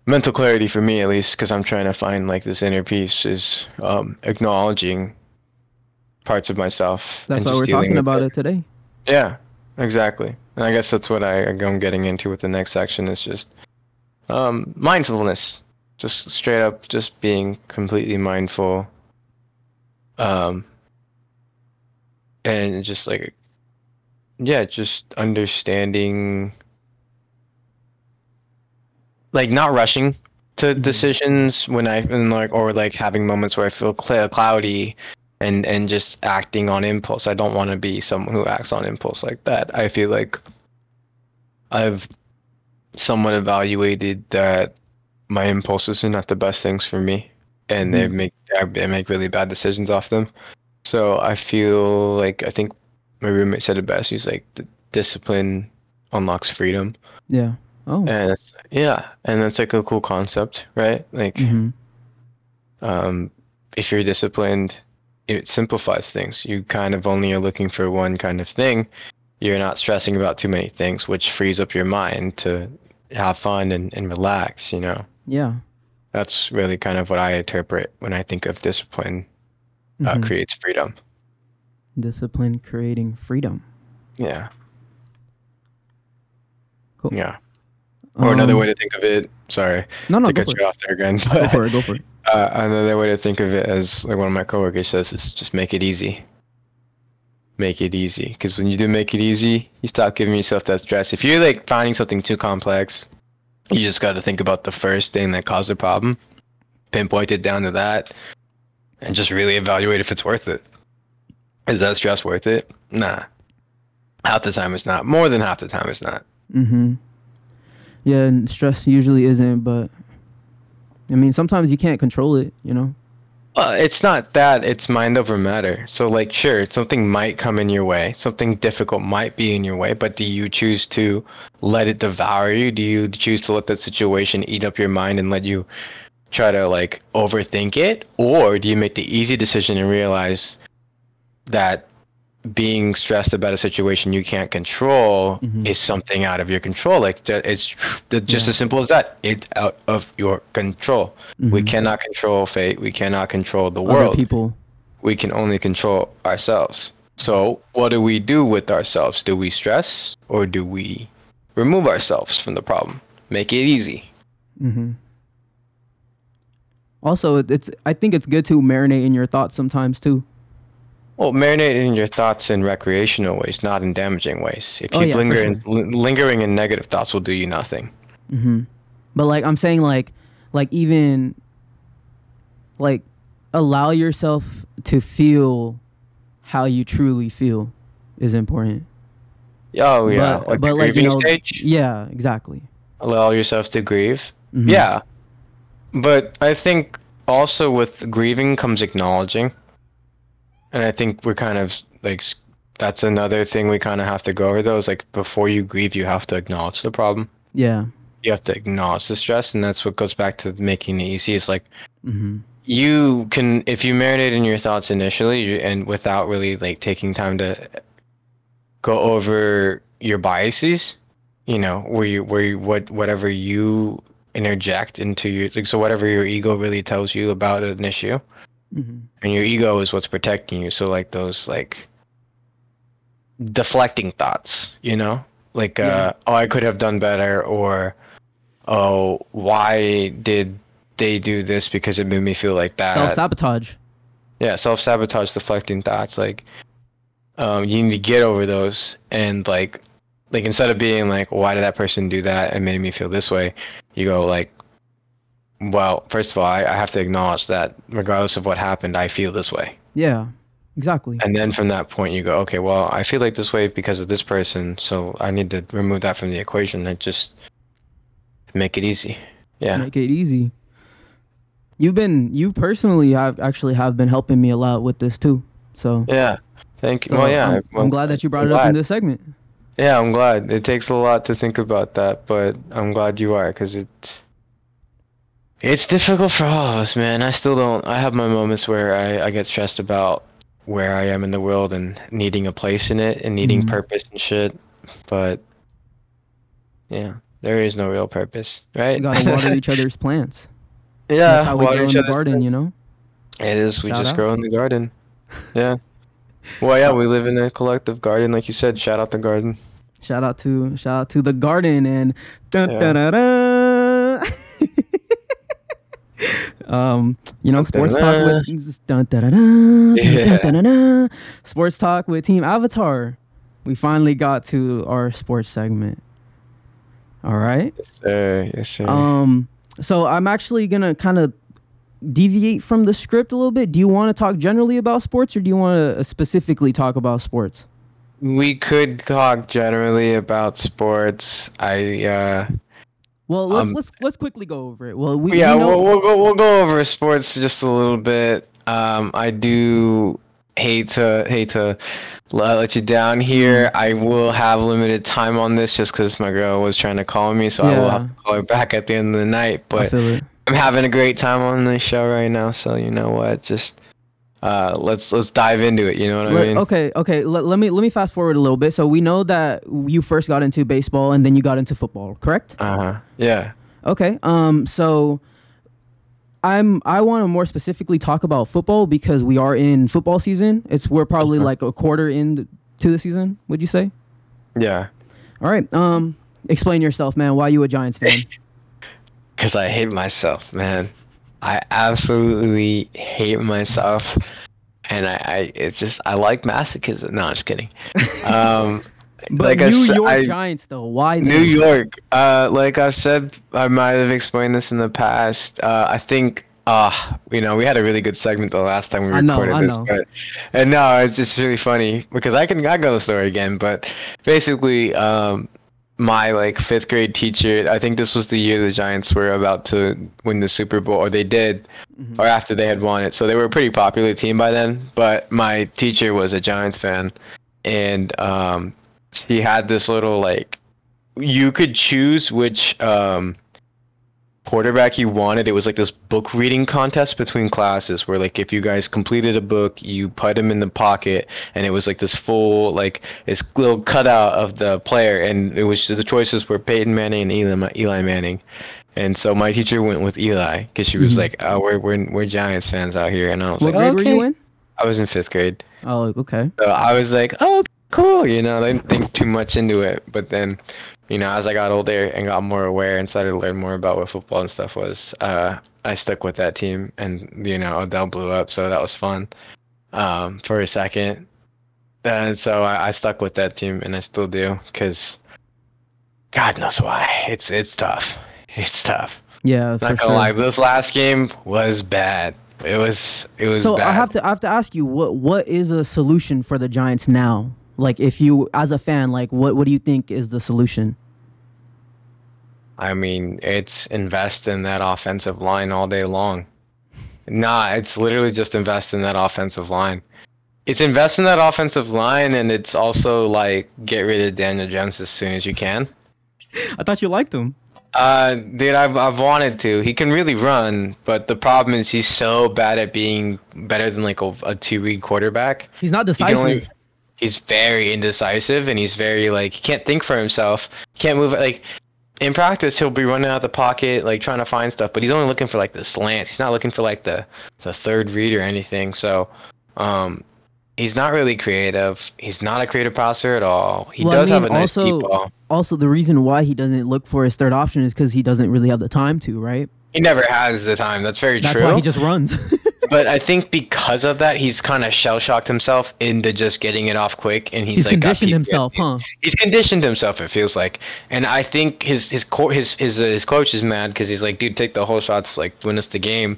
Speaker 2: mental clarity for me at least, because I'm trying to find like this inner peace, is acknowledging parts of myself.
Speaker 1: That's
Speaker 2: and
Speaker 1: why
Speaker 2: just
Speaker 1: we're
Speaker 2: dealing
Speaker 1: talking
Speaker 2: with
Speaker 1: about
Speaker 2: it.
Speaker 1: it today.
Speaker 2: Yeah, exactly. And I guess that's what I'm getting into with the next section is just mindfulness. Just straight up just being completely mindful. And just like yeah, just understanding like not rushing to decisions when and like or like having moments where I feel cloudy and just acting on impulse. I don't want to be someone who acts on impulse like that. I feel like I've somewhat evaluated that my impulses are not the best things for me, and I make really bad decisions off them. So I feel like I think my roommate said it best. He's like, the discipline unlocks freedom.
Speaker 1: Yeah. Oh.
Speaker 2: And and that's like a cool concept, right? Like, if you're disciplined, it simplifies things. You kind of only are looking for one kind of thing. You're not stressing about too many things, which frees up your mind to have fun and relax, you know?
Speaker 1: Yeah.
Speaker 2: That's really kind of what I interpret when I think of discipline creates freedom.
Speaker 1: Discipline creating freedom.
Speaker 2: Yeah.
Speaker 1: Cool.
Speaker 2: Yeah. Or another way to think of it, sorry
Speaker 1: no,
Speaker 2: to
Speaker 1: go
Speaker 2: cut
Speaker 1: for
Speaker 2: you
Speaker 1: it.
Speaker 2: off there again.
Speaker 1: Go for it. Go for it.
Speaker 2: Another way to think of it, as like one of my coworkers says, is just make it easy. Make it easy, because when you do make it easy, you stop giving yourself that stress. If you're like finding something too complex, you just got to think about the first thing that caused the problem, pinpoint it down to that, and just really evaluate if it's worth it. Is that stress worth it? Nah. Half the time it's not. More than half the time it's not.
Speaker 1: Yeah, and stress usually isn't, but I mean, sometimes you can't control it, you know?
Speaker 2: It's not that, it's mind over matter. So like, sure, something might come in your way, something difficult might be in your way, but do you choose to let it devour you? Do you choose to let that situation eat up your mind and let you try to like overthink it? Or do you make the easy decision and realize that being stressed about a situation you can't control is something out of your control? Like, it's just as simple as that. It's out of your control. We cannot control fate. We cannot control the world.
Speaker 1: Other people.
Speaker 2: We can only control ourselves. So what do we do with ourselves? Do we stress, or do we remove ourselves from the problem? Make it easy.
Speaker 1: Also, I think it's good to marinate in your thoughts sometimes too.
Speaker 2: Well, marinate in your thoughts in recreational ways, not in damaging ways. If you lingering in negative thoughts will do you nothing.
Speaker 1: But like I'm saying, like even like allow yourself to feel how you truly feel is important.
Speaker 2: Oh yeah,
Speaker 1: but
Speaker 2: the
Speaker 1: like,
Speaker 2: grieving stage.
Speaker 1: Yeah, exactly.
Speaker 2: Allow yourself to grieve. Yeah, but I think also with grieving comes acknowledging. And I think we're kind of like, that's another thing we kind of have to go over though, is like before you grieve, you have to acknowledge the problem.
Speaker 1: Yeah.
Speaker 2: You have to acknowledge the stress, and that's what goes back to making it easy. It's like, you can, if you marinate in your thoughts initially and without really like taking time to go over your biases, you know, whatever you interject into your, like, so whatever your ego really tells you about an issue, and your ego is what's protecting you. So like those like deflecting thoughts, you know, like
Speaker 1: Yeah.
Speaker 2: oh, I could have done better, or oh, why did they do this because it made me feel like that.
Speaker 1: Self-sabotage.
Speaker 2: Yeah, self-sabotage, deflecting thoughts. Like, you need to get over those, and like instead of being like, why did that person do that and made me feel this way, you go like, well, first of all, I have to acknowledge that regardless of what happened, I feel this way.
Speaker 1: Yeah, exactly.
Speaker 2: And then from that point, you go, okay, well, I feel like this way because of this person, so I need to remove that from the equation and just make it easy. Yeah.
Speaker 1: Make it easy. You personally have been helping me a lot with this too. So
Speaker 2: Yeah. Thank you.
Speaker 1: so
Speaker 2: Well, yeah.
Speaker 1: I'm glad that you brought it up in this segment.
Speaker 2: Yeah, I'm glad. It takes a lot to think about that, but I'm glad you are, because it's difficult for all of us, man. I still don't. I have my moments where I get stressed about where I am in the world and needing a place in it and needing purpose and shit. But yeah, there is no real purpose, right?
Speaker 1: We gotta water each other's plants.
Speaker 2: Yeah,
Speaker 1: That's how we
Speaker 2: water
Speaker 1: grow in
Speaker 2: each
Speaker 1: the
Speaker 2: other's
Speaker 1: garden,
Speaker 2: plants.
Speaker 1: you know.
Speaker 2: It is. We
Speaker 1: Shout
Speaker 2: just
Speaker 1: out.
Speaker 2: grow in the garden. Yeah. Well, yeah, we live in a collective garden, like you said. Shout out the garden.
Speaker 1: Shout out to the garden and dun,
Speaker 2: Yeah.
Speaker 1: dun, dun, dun. You know, sports talk with dun, dun, dun, dun,
Speaker 2: Yeah.
Speaker 1: dun, dun, dun, dun. Sports talk with Team Avatar. We finally got to our sports segment. All right.
Speaker 2: Yes, sir. Yes, sir.
Speaker 1: So I'm actually gonna kind of deviate from the script a little bit. Do you want to talk generally about sports, or do you want to specifically talk about sports?
Speaker 2: We could talk generally about sports.
Speaker 1: Well, let's quickly go over it. Well, we
Speaker 2: Yeah,
Speaker 1: know.
Speaker 2: we'll go over sports just a little bit. I do hate to let you down here. I will have limited time on this just because my girl was trying to call me, so I will have to call her back at the end of the night.
Speaker 1: I
Speaker 2: But
Speaker 1: feel it.
Speaker 2: I'm having a great time on this show right now, so you know what? Just let's dive into it. You know what I mean?
Speaker 1: Okay. Let me fast forward a little bit. So we know that you first got into baseball and then you got into football, correct?
Speaker 2: Yeah.
Speaker 1: Okay. So I want to more specifically talk about football because we are in football season. We're probably like a quarter to the season. Would you say?
Speaker 2: Yeah.
Speaker 1: All right. Explain yourself, man. Why you a Giants fan?
Speaker 2: Because I hate myself, man. I absolutely hate myself, and it's just I like masochism. No, I'm just kidding.
Speaker 1: But
Speaker 2: like
Speaker 1: New York Giants, though. Why
Speaker 2: New York? Like I've said, I might have explained this in the past. I think we had a really good segment the last time we recorded this. But, and no, it's just really funny because I go the story again, but basically, my like 5th grade teacher, I think this was the year the Giants were about to win the Super Bowl, or they did, or after they had won it. So they were a pretty popular team by then. But my teacher was a Giants fan, and she had this little like, you could choose which quarterback you wanted. It was like this book reading contest between classes where like if you guys completed a book, you put him in the pocket, and it was like this full like this little cutout of the player, and it was the choices were Peyton Manning and Eli Manning. And so my teacher went with Eli because she was like, "Oh, we're Giants fans out here," and I was
Speaker 1: what
Speaker 2: like,
Speaker 1: grade
Speaker 2: "Okay."
Speaker 1: were you in?
Speaker 2: I was in 5th grade.
Speaker 1: Oh, okay.
Speaker 2: So I was like, "Oh, cool," you know. I didn't think too much into it, but then, you know, as I got older and got more aware and started to learn more about what football and stuff was, I stuck with that team, and you know, Odell blew up, so that was fun for a second, and so I stuck with that team, and I still do, because God knows why. It's tough. It's tough.
Speaker 1: Yeah,
Speaker 2: Not
Speaker 1: for
Speaker 2: gonna
Speaker 1: sure.
Speaker 2: lie, this last game was bad. It was
Speaker 1: So
Speaker 2: bad.
Speaker 1: I have to ask you, what is a solution for the Giants now? Like, if you, as a fan, like, what do you think is the solution?
Speaker 2: I mean, it's invest in that offensive line all day long. Nah, it's literally just invest in that offensive line. It's invest in that offensive line, and it's also like get rid of Daniel Jones as soon as you can.
Speaker 1: I thought you liked him.
Speaker 2: Dude, I've wanted to. He can really run, but the problem is he's so bad at being better than like a 2-read quarterback.
Speaker 1: He's not
Speaker 2: He can only-
Speaker 1: decisive.
Speaker 2: He's very indecisive, and he's very like he can't think for himself. He can't move like in practice. He'll be running out the pocket like trying to find stuff, but he's only looking for like the slants. He's not looking for like the third read or anything. So, he's not really creative. He's not a creative passer at all. He does have a nice deep ball.
Speaker 1: Also, the reason why he doesn't look for his third option is because he doesn't really have the time to, right?
Speaker 2: He never has the time. That's very true.
Speaker 1: That's why he just runs.
Speaker 2: But I think because of that, he's kind of shell-shocked himself into just getting it off quick, and he's like
Speaker 1: conditioned himself, huh?
Speaker 2: He's conditioned himself. It feels like, and I think his coach is mad because he's like, dude, take the whole shots, like win us the game.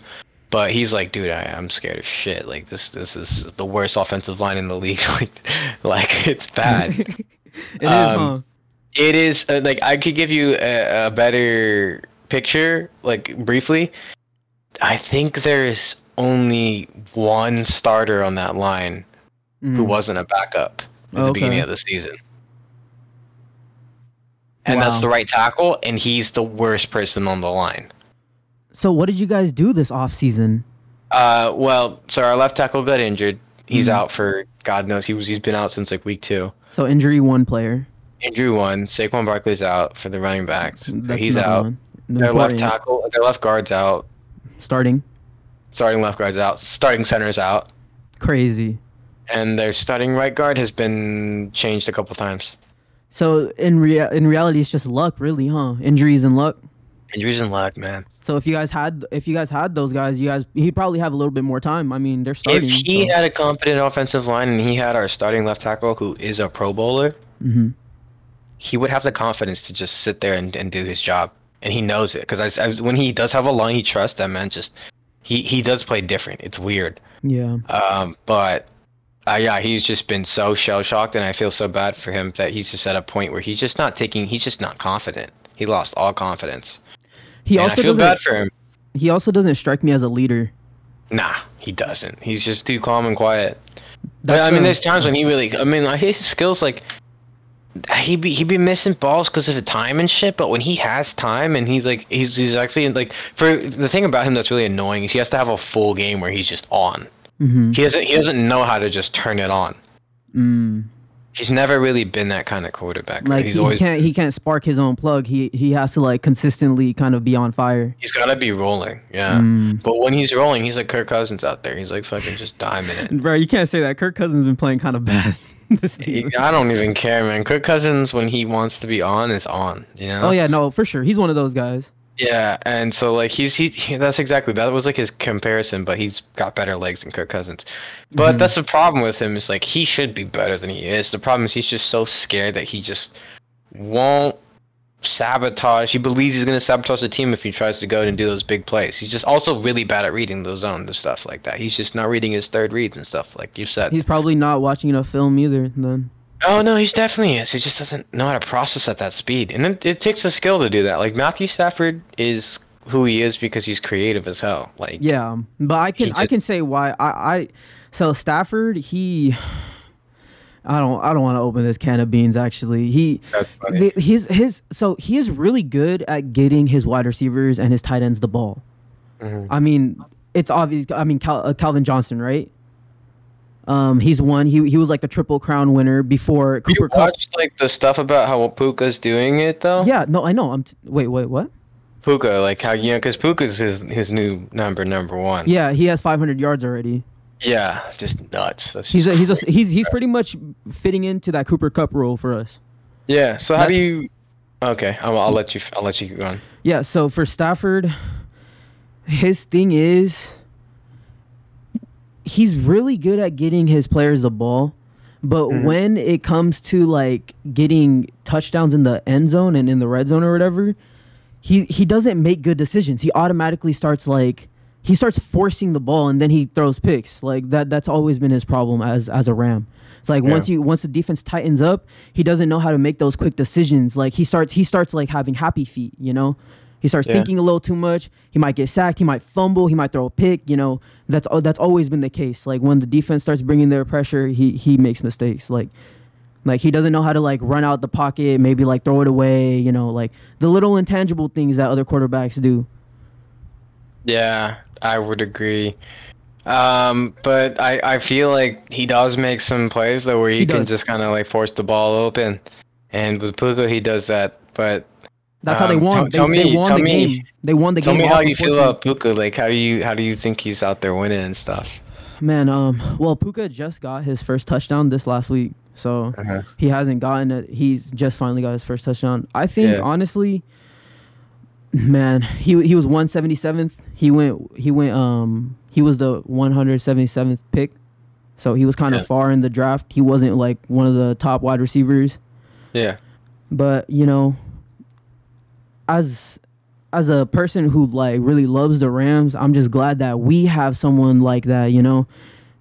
Speaker 2: But he's like, dude, I'm scared of shit. Like this is the worst offensive line in the league. like it's bad.
Speaker 1: It is, huh?
Speaker 2: It is like I could give you a better picture, like briefly. I think there's only one starter on that line who wasn't a backup at the beginning of the season. And that's the right tackle, and he's the worst person on the line.
Speaker 1: So what did you guys do this offseason?
Speaker 2: Well, so our left tackle got injured. He's out for God knows. He's been out since like week 2.
Speaker 1: So injury 1 player.
Speaker 2: Injury 1. Saquon Barkley's out for the running backs. He's out. Their left tackle, their left guard's out.
Speaker 1: Starting
Speaker 2: left guard's out. Starting center's out.
Speaker 1: Crazy.
Speaker 2: And their starting right guard has been changed a couple times.
Speaker 1: So in reality, it's just luck, really, huh? Injuries and luck.
Speaker 2: Injuries and luck, man.
Speaker 1: So if you guys had those guys, he'd probably have a little bit more time. I mean, they're starting.
Speaker 2: If he had a competent offensive line and he had our starting left tackle who is a Pro Bowler, he would have the confidence to just sit there and do his job, and he knows it because when he does have a line he trusts, that man just he does play different. It's weird.
Speaker 1: Yeah.
Speaker 2: But yeah, he's just been so shell shocked, and I feel so bad for him that he's just at a point where he's just not confident. He lost all confidence. I feel bad for him.
Speaker 1: He also doesn't strike me as a leader.
Speaker 2: Nah, he doesn't. He's just too calm and quiet. But I mean, there's times when he really. I mean, like, his skills, like he be missing balls because of the time and shit. But when he has time and he's actually like, for the thing about him that's really annoying is he has to have a full game where he's just on. He doesn't know how to just turn it on. He's never really been that kind of quarterback.
Speaker 1: Like he can't spark his own plug. He has to like consistently kind of be on fire.
Speaker 2: He's gotta be rolling, yeah. But when he's rolling, he's like Kirk Cousins out there. He's like fucking just diming it.
Speaker 1: Bro, you can't say that. Kirk Cousins has been playing kind of bad this season.
Speaker 2: I don't even care, man. Kirk Cousins, when he wants to be on, is on. You know?
Speaker 1: Oh yeah, no, for sure. He's one of those guys.
Speaker 2: Yeah, and so like that was like his comparison, but he's got better legs than Kirk Cousins. But that's the problem with him is like he should be better than he is. The problem is he's just so scared that he just won't sabotage. He believes he's gonna sabotage the team if he tries to go and do those big plays. He's just also really bad at reading the zone and stuff like that. He's just not reading his third reads and stuff like you said.
Speaker 1: He's probably not watching enough film either then.
Speaker 2: Oh no, he's definitely is. He just doesn't know how to process at that speed, and it takes a skill to do that. Like Matthew Stafford is who he is because he's creative as hell. Like
Speaker 1: yeah, but I can say why so Stafford I don't want to open this can of beans. Actually, he is really good at getting his wide receivers and his tight ends the ball. I mean, it's obvious. I mean, Calvin Johnson, right? He's won. He was like the Triple Crown winner before Cooper Kupp.
Speaker 2: Watched like the stuff about how Puka's doing it though.
Speaker 1: Yeah, no, I know. Wait, what?
Speaker 2: Puka, like how because Puka's his new number 1.
Speaker 1: Yeah, he has 500 yards already.
Speaker 2: Yeah, just nuts. That's
Speaker 1: just he's pretty much fitting into that Cooper Kupp role for us.
Speaker 2: Yeah. So how do you? Okay, I'll let you keep going.
Speaker 1: Yeah. So for Stafford, his thing is, he's really good at getting his players the ball, but when it comes to like getting touchdowns in the end zone and in the red zone or whatever, he doesn't make good decisions. He automatically starts forcing the ball and then he throws picks. Like that's always been his problem as a Ram. It's like once the defense tightens up, he doesn't know how to make those quick decisions. Like he starts like having happy feet, you know? He starts thinking a little too much. He might get sacked. He might fumble. He might throw a pick. You know, that's always been the case. Like when the defense starts bringing their pressure, he makes mistakes. Like he doesn't know how to like run out the pocket, maybe like throw it away. You know, like the little intangible things that other quarterbacks do.
Speaker 2: Yeah, I would agree. But I feel like he does make some plays though where
Speaker 1: He
Speaker 2: he can
Speaker 1: does.
Speaker 2: just kind of like force the ball open, and with Puka he does that. But
Speaker 1: That's how they won.
Speaker 2: tell
Speaker 1: They
Speaker 2: me,
Speaker 1: won
Speaker 2: tell
Speaker 1: the
Speaker 2: me,
Speaker 1: game. They won the
Speaker 2: tell
Speaker 1: game
Speaker 2: me how
Speaker 1: off of
Speaker 2: you feel
Speaker 1: forcing.
Speaker 2: about Puka. Like, how do you think he's out there winning and stuff?
Speaker 1: Man, well, Puka just got his first touchdown this last week, so
Speaker 2: Uh-huh.
Speaker 1: he hasn't gotten it. He's just finally got his first touchdown. I think
Speaker 2: Yeah.
Speaker 1: honestly, man, he was 177th. He was the 177th pick, so he was kind of
Speaker 2: Yeah.
Speaker 1: far in the draft. He wasn't like one of the top wide receivers,
Speaker 2: Yeah.
Speaker 1: but you know, as a person who like really loves the Rams, I'm just glad that we have someone like that, you know,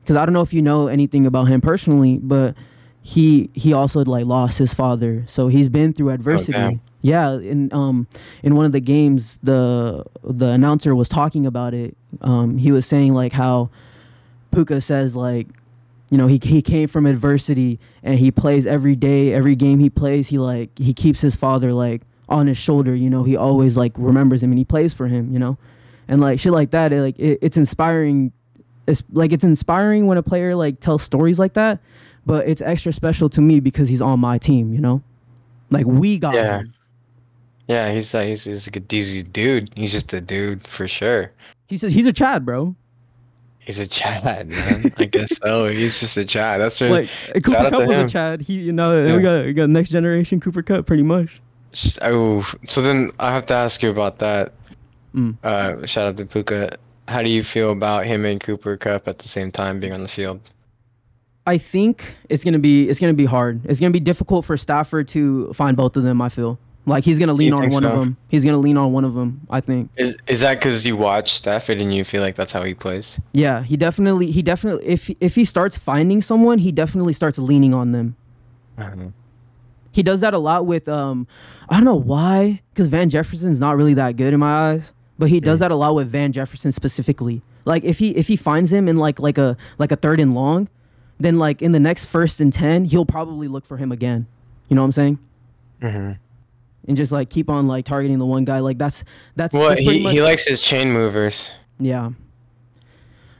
Speaker 1: because I don't know if you know anything about him personally, but he also like lost his father, so he's been through adversity.
Speaker 2: damn.
Speaker 1: Yeah, in one of the games, the announcer was talking about it. He was saying like how Puka says like, you know, he came from adversity and he plays every day, every game he plays, he keeps his father like on his shoulder, you know, he always like remembers him and he plays for him, you know, and like shit like that. It's inspiring. It's inspiring when a player like tells stories like that, but it's extra special to me because he's on my team, you know, like we got
Speaker 2: Yeah.
Speaker 1: him.
Speaker 2: Yeah, he's a good easy dude. He's just a dude for sure.
Speaker 1: He says he's a Chad, bro.
Speaker 2: He's a Chad, man. I guess so. He's just a Chad. That's right.
Speaker 1: Like Cooper
Speaker 2: Shout out
Speaker 1: Cup
Speaker 2: to
Speaker 1: was a
Speaker 2: him.
Speaker 1: Chad. He, you know,
Speaker 2: Yeah.
Speaker 1: we got next generation Cooper Cup pretty much.
Speaker 2: Oh, so then I have to ask you about that.
Speaker 1: Mm.
Speaker 2: Shout out to Puka. How do you feel about him and Cooper Cup at the same time being on the field?
Speaker 1: I think it's gonna be hard. It's gonna be difficult for Stafford to find both of them. I feel like he's gonna lean
Speaker 2: You
Speaker 1: on
Speaker 2: think
Speaker 1: one of
Speaker 2: so?
Speaker 1: them. He's gonna lean on one of them. I think.
Speaker 2: Is that because you watch Stafford and you feel like that's how he plays?
Speaker 1: Yeah, he definitely. If he starts finding someone, he definitely starts leaning on them.
Speaker 2: Uh-huh.
Speaker 1: He does that a lot with I don't know why, because Van Jefferson's not really that good in my eyes, but he does that a lot with Van Jefferson specifically. Like if he finds him in like a third and long, then like in the next 1st and 10, he'll probably look for him again. You know what I'm saying?
Speaker 2: Mm-hmm.
Speaker 1: And just like keep on like targeting the one guy. Like that's
Speaker 2: Well,
Speaker 1: that's pretty much,
Speaker 2: he likes his chain movers.
Speaker 1: yeah.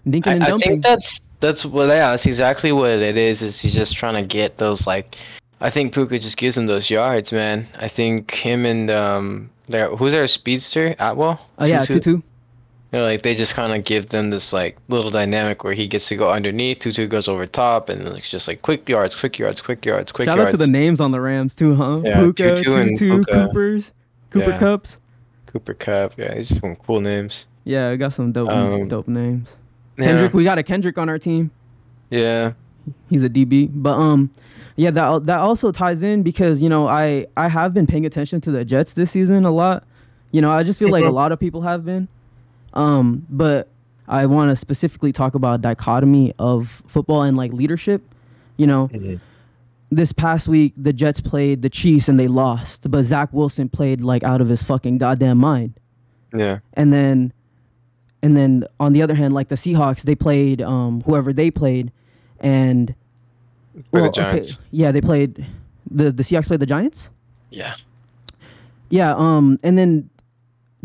Speaker 1: Dinking and
Speaker 2: I
Speaker 1: dumping.
Speaker 2: think that's exactly what it is. Is he's just trying to get those like. I think Puka just gives him those yards, man. I think him and who's their speedster? Atwell?
Speaker 1: Oh yeah,
Speaker 2: Tutu?
Speaker 1: 2-2.
Speaker 2: You know, like they just kind of give them this like little dynamic where he gets to go underneath, Tutu goes over top, and it's just like quick yards, quick yards, quick yards, quick
Speaker 1: Shout
Speaker 2: yards.
Speaker 1: out to the names on the Rams too, huh?
Speaker 2: Yeah,
Speaker 1: Puka,
Speaker 2: Tutu and
Speaker 1: Tutu,
Speaker 2: Puka.
Speaker 1: Cooper
Speaker 2: Yeah.
Speaker 1: Cups.
Speaker 2: Cooper Cup, yeah, he's some cool names.
Speaker 1: Yeah, we got some dope names.
Speaker 2: Yeah,
Speaker 1: Kendrick, we got a Kendrick on our team.
Speaker 2: yeah,
Speaker 1: He's a DB, but yeah, that also ties in because you know I have been paying attention to the Jets this season a lot. You know, I just feel like a lot of people have been. But I want to specifically talk about dichotomy of football and like leadership. You know, this past week the Jets played the Chiefs and they lost, but Zach Wilson played like out of his fucking goddamn mind.
Speaker 2: yeah.
Speaker 1: And then on the other hand, like the Seahawks, they played whoever they played, and
Speaker 2: For the Giants.
Speaker 1: yeah, they played the Seahawks played the Giants.
Speaker 2: Yeah.
Speaker 1: Yeah, and then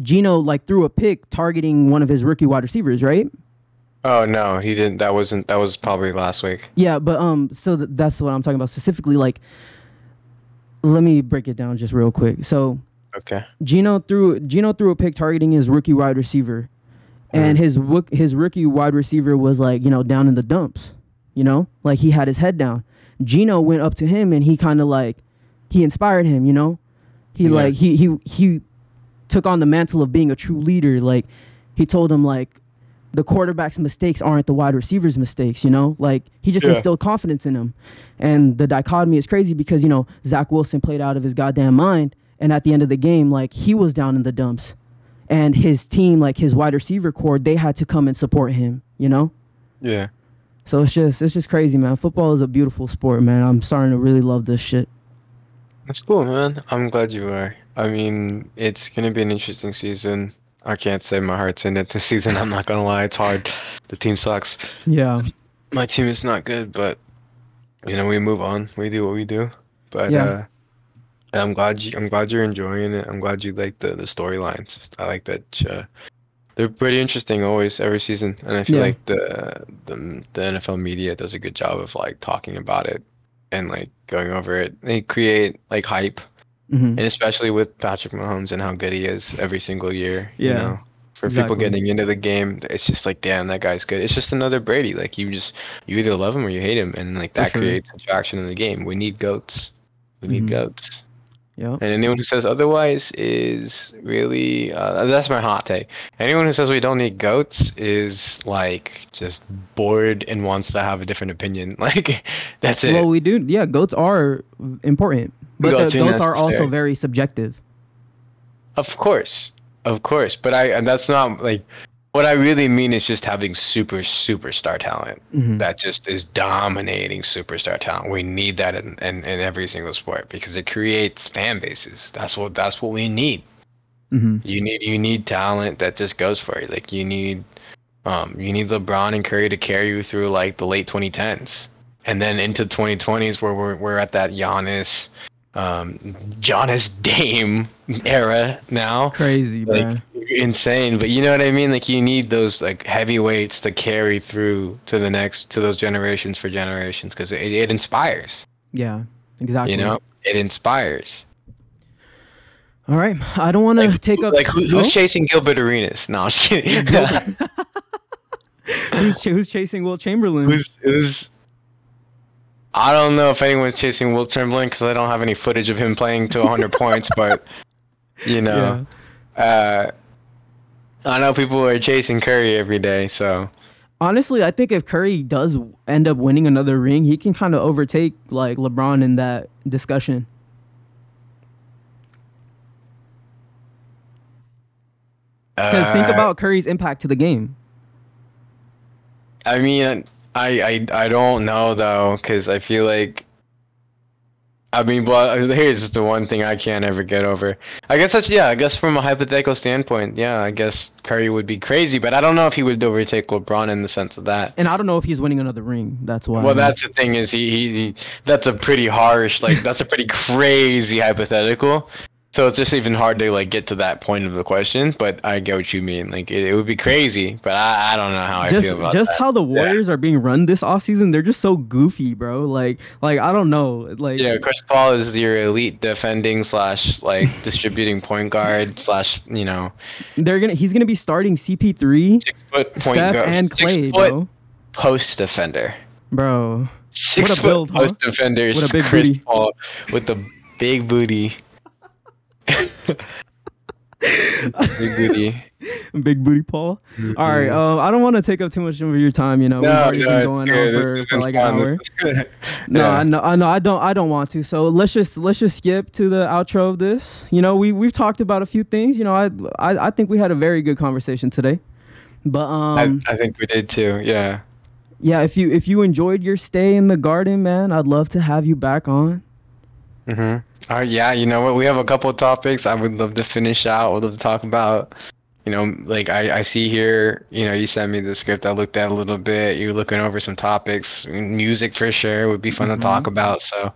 Speaker 1: Gino like threw a pick targeting one of his rookie wide receivers, right?
Speaker 2: Oh no, he didn't. That was probably last week.
Speaker 1: Yeah, but so that's what I'm talking about specifically. Like, let me break it down just real quick. So
Speaker 2: Okay.
Speaker 1: Gino threw a pick targeting his rookie wide receiver, and his rookie wide receiver was like, you know, down in the dumps, you know, like he had his head down. Gino went up to him and he kind of like he inspired him, you know. He like he took on the mantle of being a true leader. Like he told him like the quarterback's mistakes aren't the wide receiver's mistakes, you know? Like he just instilled confidence in him. And the dichotomy is crazy because, you know, Zach Wilson played out of his goddamn mind, and at the end of the game, like he was down in the dumps. And his team, like his wide receiver core, they had to come and support him, you know?
Speaker 2: Yeah.
Speaker 1: So it's just crazy, man. Football is a beautiful sport, man. I'm starting to really love this shit.
Speaker 2: That's cool, man. I'm glad you are. I mean, it's gonna be an interesting season. I can't say my heart's in it this season. I'm not gonna lie, it's hard. The team sucks.
Speaker 1: Yeah.
Speaker 2: My team is not good, but you know, we move on. We do what we do. But
Speaker 1: Yeah.
Speaker 2: I'm glad you're enjoying it. I'm glad you like the storylines. I like that the They're pretty interesting always, every season, and I feel
Speaker 1: Yeah.
Speaker 2: like the NFL media does a good job of like talking about it and like going over it. They create like hype,
Speaker 1: Hmm.
Speaker 2: and especially with Patrick Mahomes and how good he is every single year, you
Speaker 1: Yeah.
Speaker 2: know, for people
Speaker 1: Exactly.
Speaker 2: getting into the game, it's just like, damn, that guy's good. It's just another Brady. Like you either love him or you hate him, and like
Speaker 1: For
Speaker 2: that
Speaker 1: sure.
Speaker 2: creates attraction in the game. We need goats. We need
Speaker 1: Hmm.
Speaker 2: goats.
Speaker 1: Yep.
Speaker 2: And anyone who says otherwise is really, that's my hot take. Anyone who says we don't need goats is like just bored and wants to have a different opinion. Like, that's
Speaker 1: Well,
Speaker 2: it.
Speaker 1: we do. Yeah, goats are important, but the
Speaker 2: Goats are
Speaker 1: goats are also
Speaker 2: necessary.
Speaker 1: very subjective.
Speaker 2: Of course. Of course. But and that's not like, what I really mean is just having superstar talent
Speaker 1: Hmm.
Speaker 2: that just is dominating superstar talent. We need that in every single sport because it creates fan bases. That's what we need.
Speaker 1: Hmm.
Speaker 2: You need talent that just goes for it. Like you need LeBron and Curry to carry you through like the late 2010s, and then into 2020s where we're at that Giannis Dame era now.
Speaker 1: Crazy,
Speaker 2: Like
Speaker 1: man.
Speaker 2: insane, but you know what I mean? Like you need those like heavyweights to carry through to those generations for generations because it inspires.
Speaker 1: Yeah, exactly.
Speaker 2: You know, it inspires.
Speaker 1: All right, I don't want to take up.
Speaker 2: Who's chasing Gilbert Arenas? No, I'm just kidding.
Speaker 1: Who's chasing Will Chamberlain?
Speaker 2: who's I don't know if anyone's chasing Will Chamberlain because I don't have any footage of him playing to 100 points, but you know, I know people are chasing Curry every day. So
Speaker 1: Honestly, I think if Curry does end up winning another ring, he can kind of overtake like LeBron in that discussion. Because think about Curry's impact to the game.
Speaker 2: I mean, I don't know though, because I feel like, I mean, well, here's just the one thing I can't ever get over. I guess from a hypothetical standpoint, yeah, I guess Curry would be crazy, but I don't know if he would overtake LeBron in the sense of that.
Speaker 1: And I don't know if he's winning another ring. That's why.
Speaker 2: Well, that's the thing is he that's a pretty harsh, like that's a pretty crazy hypothetical. So it's just even hard to like get to that point of the question, but I get what you mean. Like it would be crazy, but I don't know how I feel about
Speaker 1: just
Speaker 2: that.
Speaker 1: how the Warriors are being run this offseason, they're just so goofy, bro. Like I don't know. Like
Speaker 2: Yeah, Chris Paul is your elite defending / like distributing point guard / you know.
Speaker 1: he's gonna be starting CP3,
Speaker 2: 6 foot point
Speaker 1: Steph,
Speaker 2: guard,
Speaker 1: and
Speaker 2: 6
Speaker 1: Clay,
Speaker 2: foot
Speaker 1: bro.
Speaker 2: post defender.
Speaker 1: Bro,
Speaker 2: 6
Speaker 1: what a
Speaker 2: foot
Speaker 1: build, huh?
Speaker 2: post defender is
Speaker 1: What a big
Speaker 2: Chris
Speaker 1: booty.
Speaker 2: Paul with the big booty. Big booty.
Speaker 1: Big booty Paul. All right, I don't want to take up too much of your time. You know, we've already been going on for like an hour. No, I don't want to. So let's just skip to the outro of this. You know, we've talked about a few things. You know, I think we had a very good conversation today. But
Speaker 2: I think we did too. Yeah.
Speaker 1: Yeah, if you enjoyed your stay in the garden, man, I'd love to have you back on.
Speaker 2: Yeah, you know what? We have a couple of topics I would love to finish out. Would love to talk about. You know, like I see here, you know, you sent me the script. I looked at a little bit. You're looking over some topics. Music for sure would be fun to talk about. So,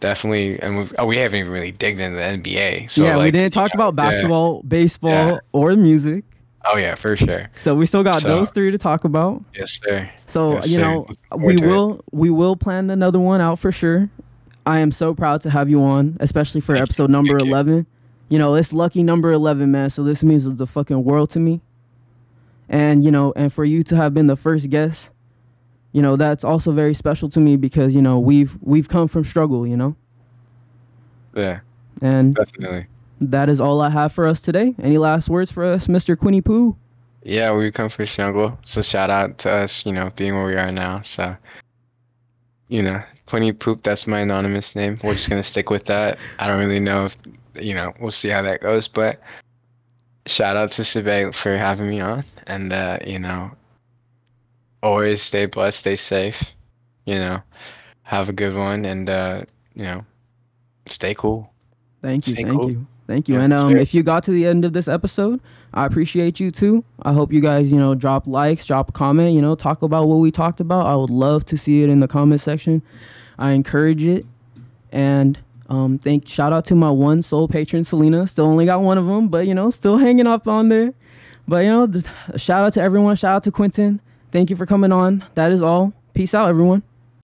Speaker 2: definitely. And we haven't even really digged into the NBA. So
Speaker 1: yeah,
Speaker 2: like,
Speaker 1: we didn't talk about basketball, baseball,
Speaker 2: Yeah.
Speaker 1: or music.
Speaker 2: Oh yeah, for sure.
Speaker 1: So we still got those three to talk about.
Speaker 2: Yes, sir.
Speaker 1: So
Speaker 2: Yes,
Speaker 1: you
Speaker 2: sir.
Speaker 1: know,
Speaker 2: Looking forward to it.
Speaker 1: we will plan another one out for sure. I am so proud to have you on, especially for episode number 11. You know, it's lucky number 11, man. So this means the fucking world to me. And you know, and for you to have been the first guest, you know, that's also very special to me because you know we've come from struggle, you know.
Speaker 2: Yeah.
Speaker 1: And
Speaker 2: Definitely.
Speaker 1: that is all I have for us today. Any last words for us, Mr. Quinny Pooh?
Speaker 2: Yeah, we come from jungle. So shout out to us, you know, being where we are now. So, you know, Quinny Poop, that's my anonymous name. We're just gonna stick with that. I don't really know if, you know, we'll see how that goes. But shout out to Subeg for having me on, and you know, always stay blessed, stay safe. You know, have a good one, and you know, stay cool.
Speaker 1: Thank you,
Speaker 2: Stay
Speaker 1: thank
Speaker 2: cool.
Speaker 1: you, thank you.
Speaker 2: Yeah,
Speaker 1: And
Speaker 2: sure.
Speaker 1: if you got to the end of this episode, I appreciate you too. I hope you guys, you know, drop likes, drop a comment, you know, talk about what we talked about. I would love to see it in the comment section. I encourage it. And shout out to my one sole patron, Selena. Still only got one of them, but you know, still hanging up on there. But just shout out to everyone. Shout out to Quentin. Thank you for coming on. That is all. Peace out, everyone.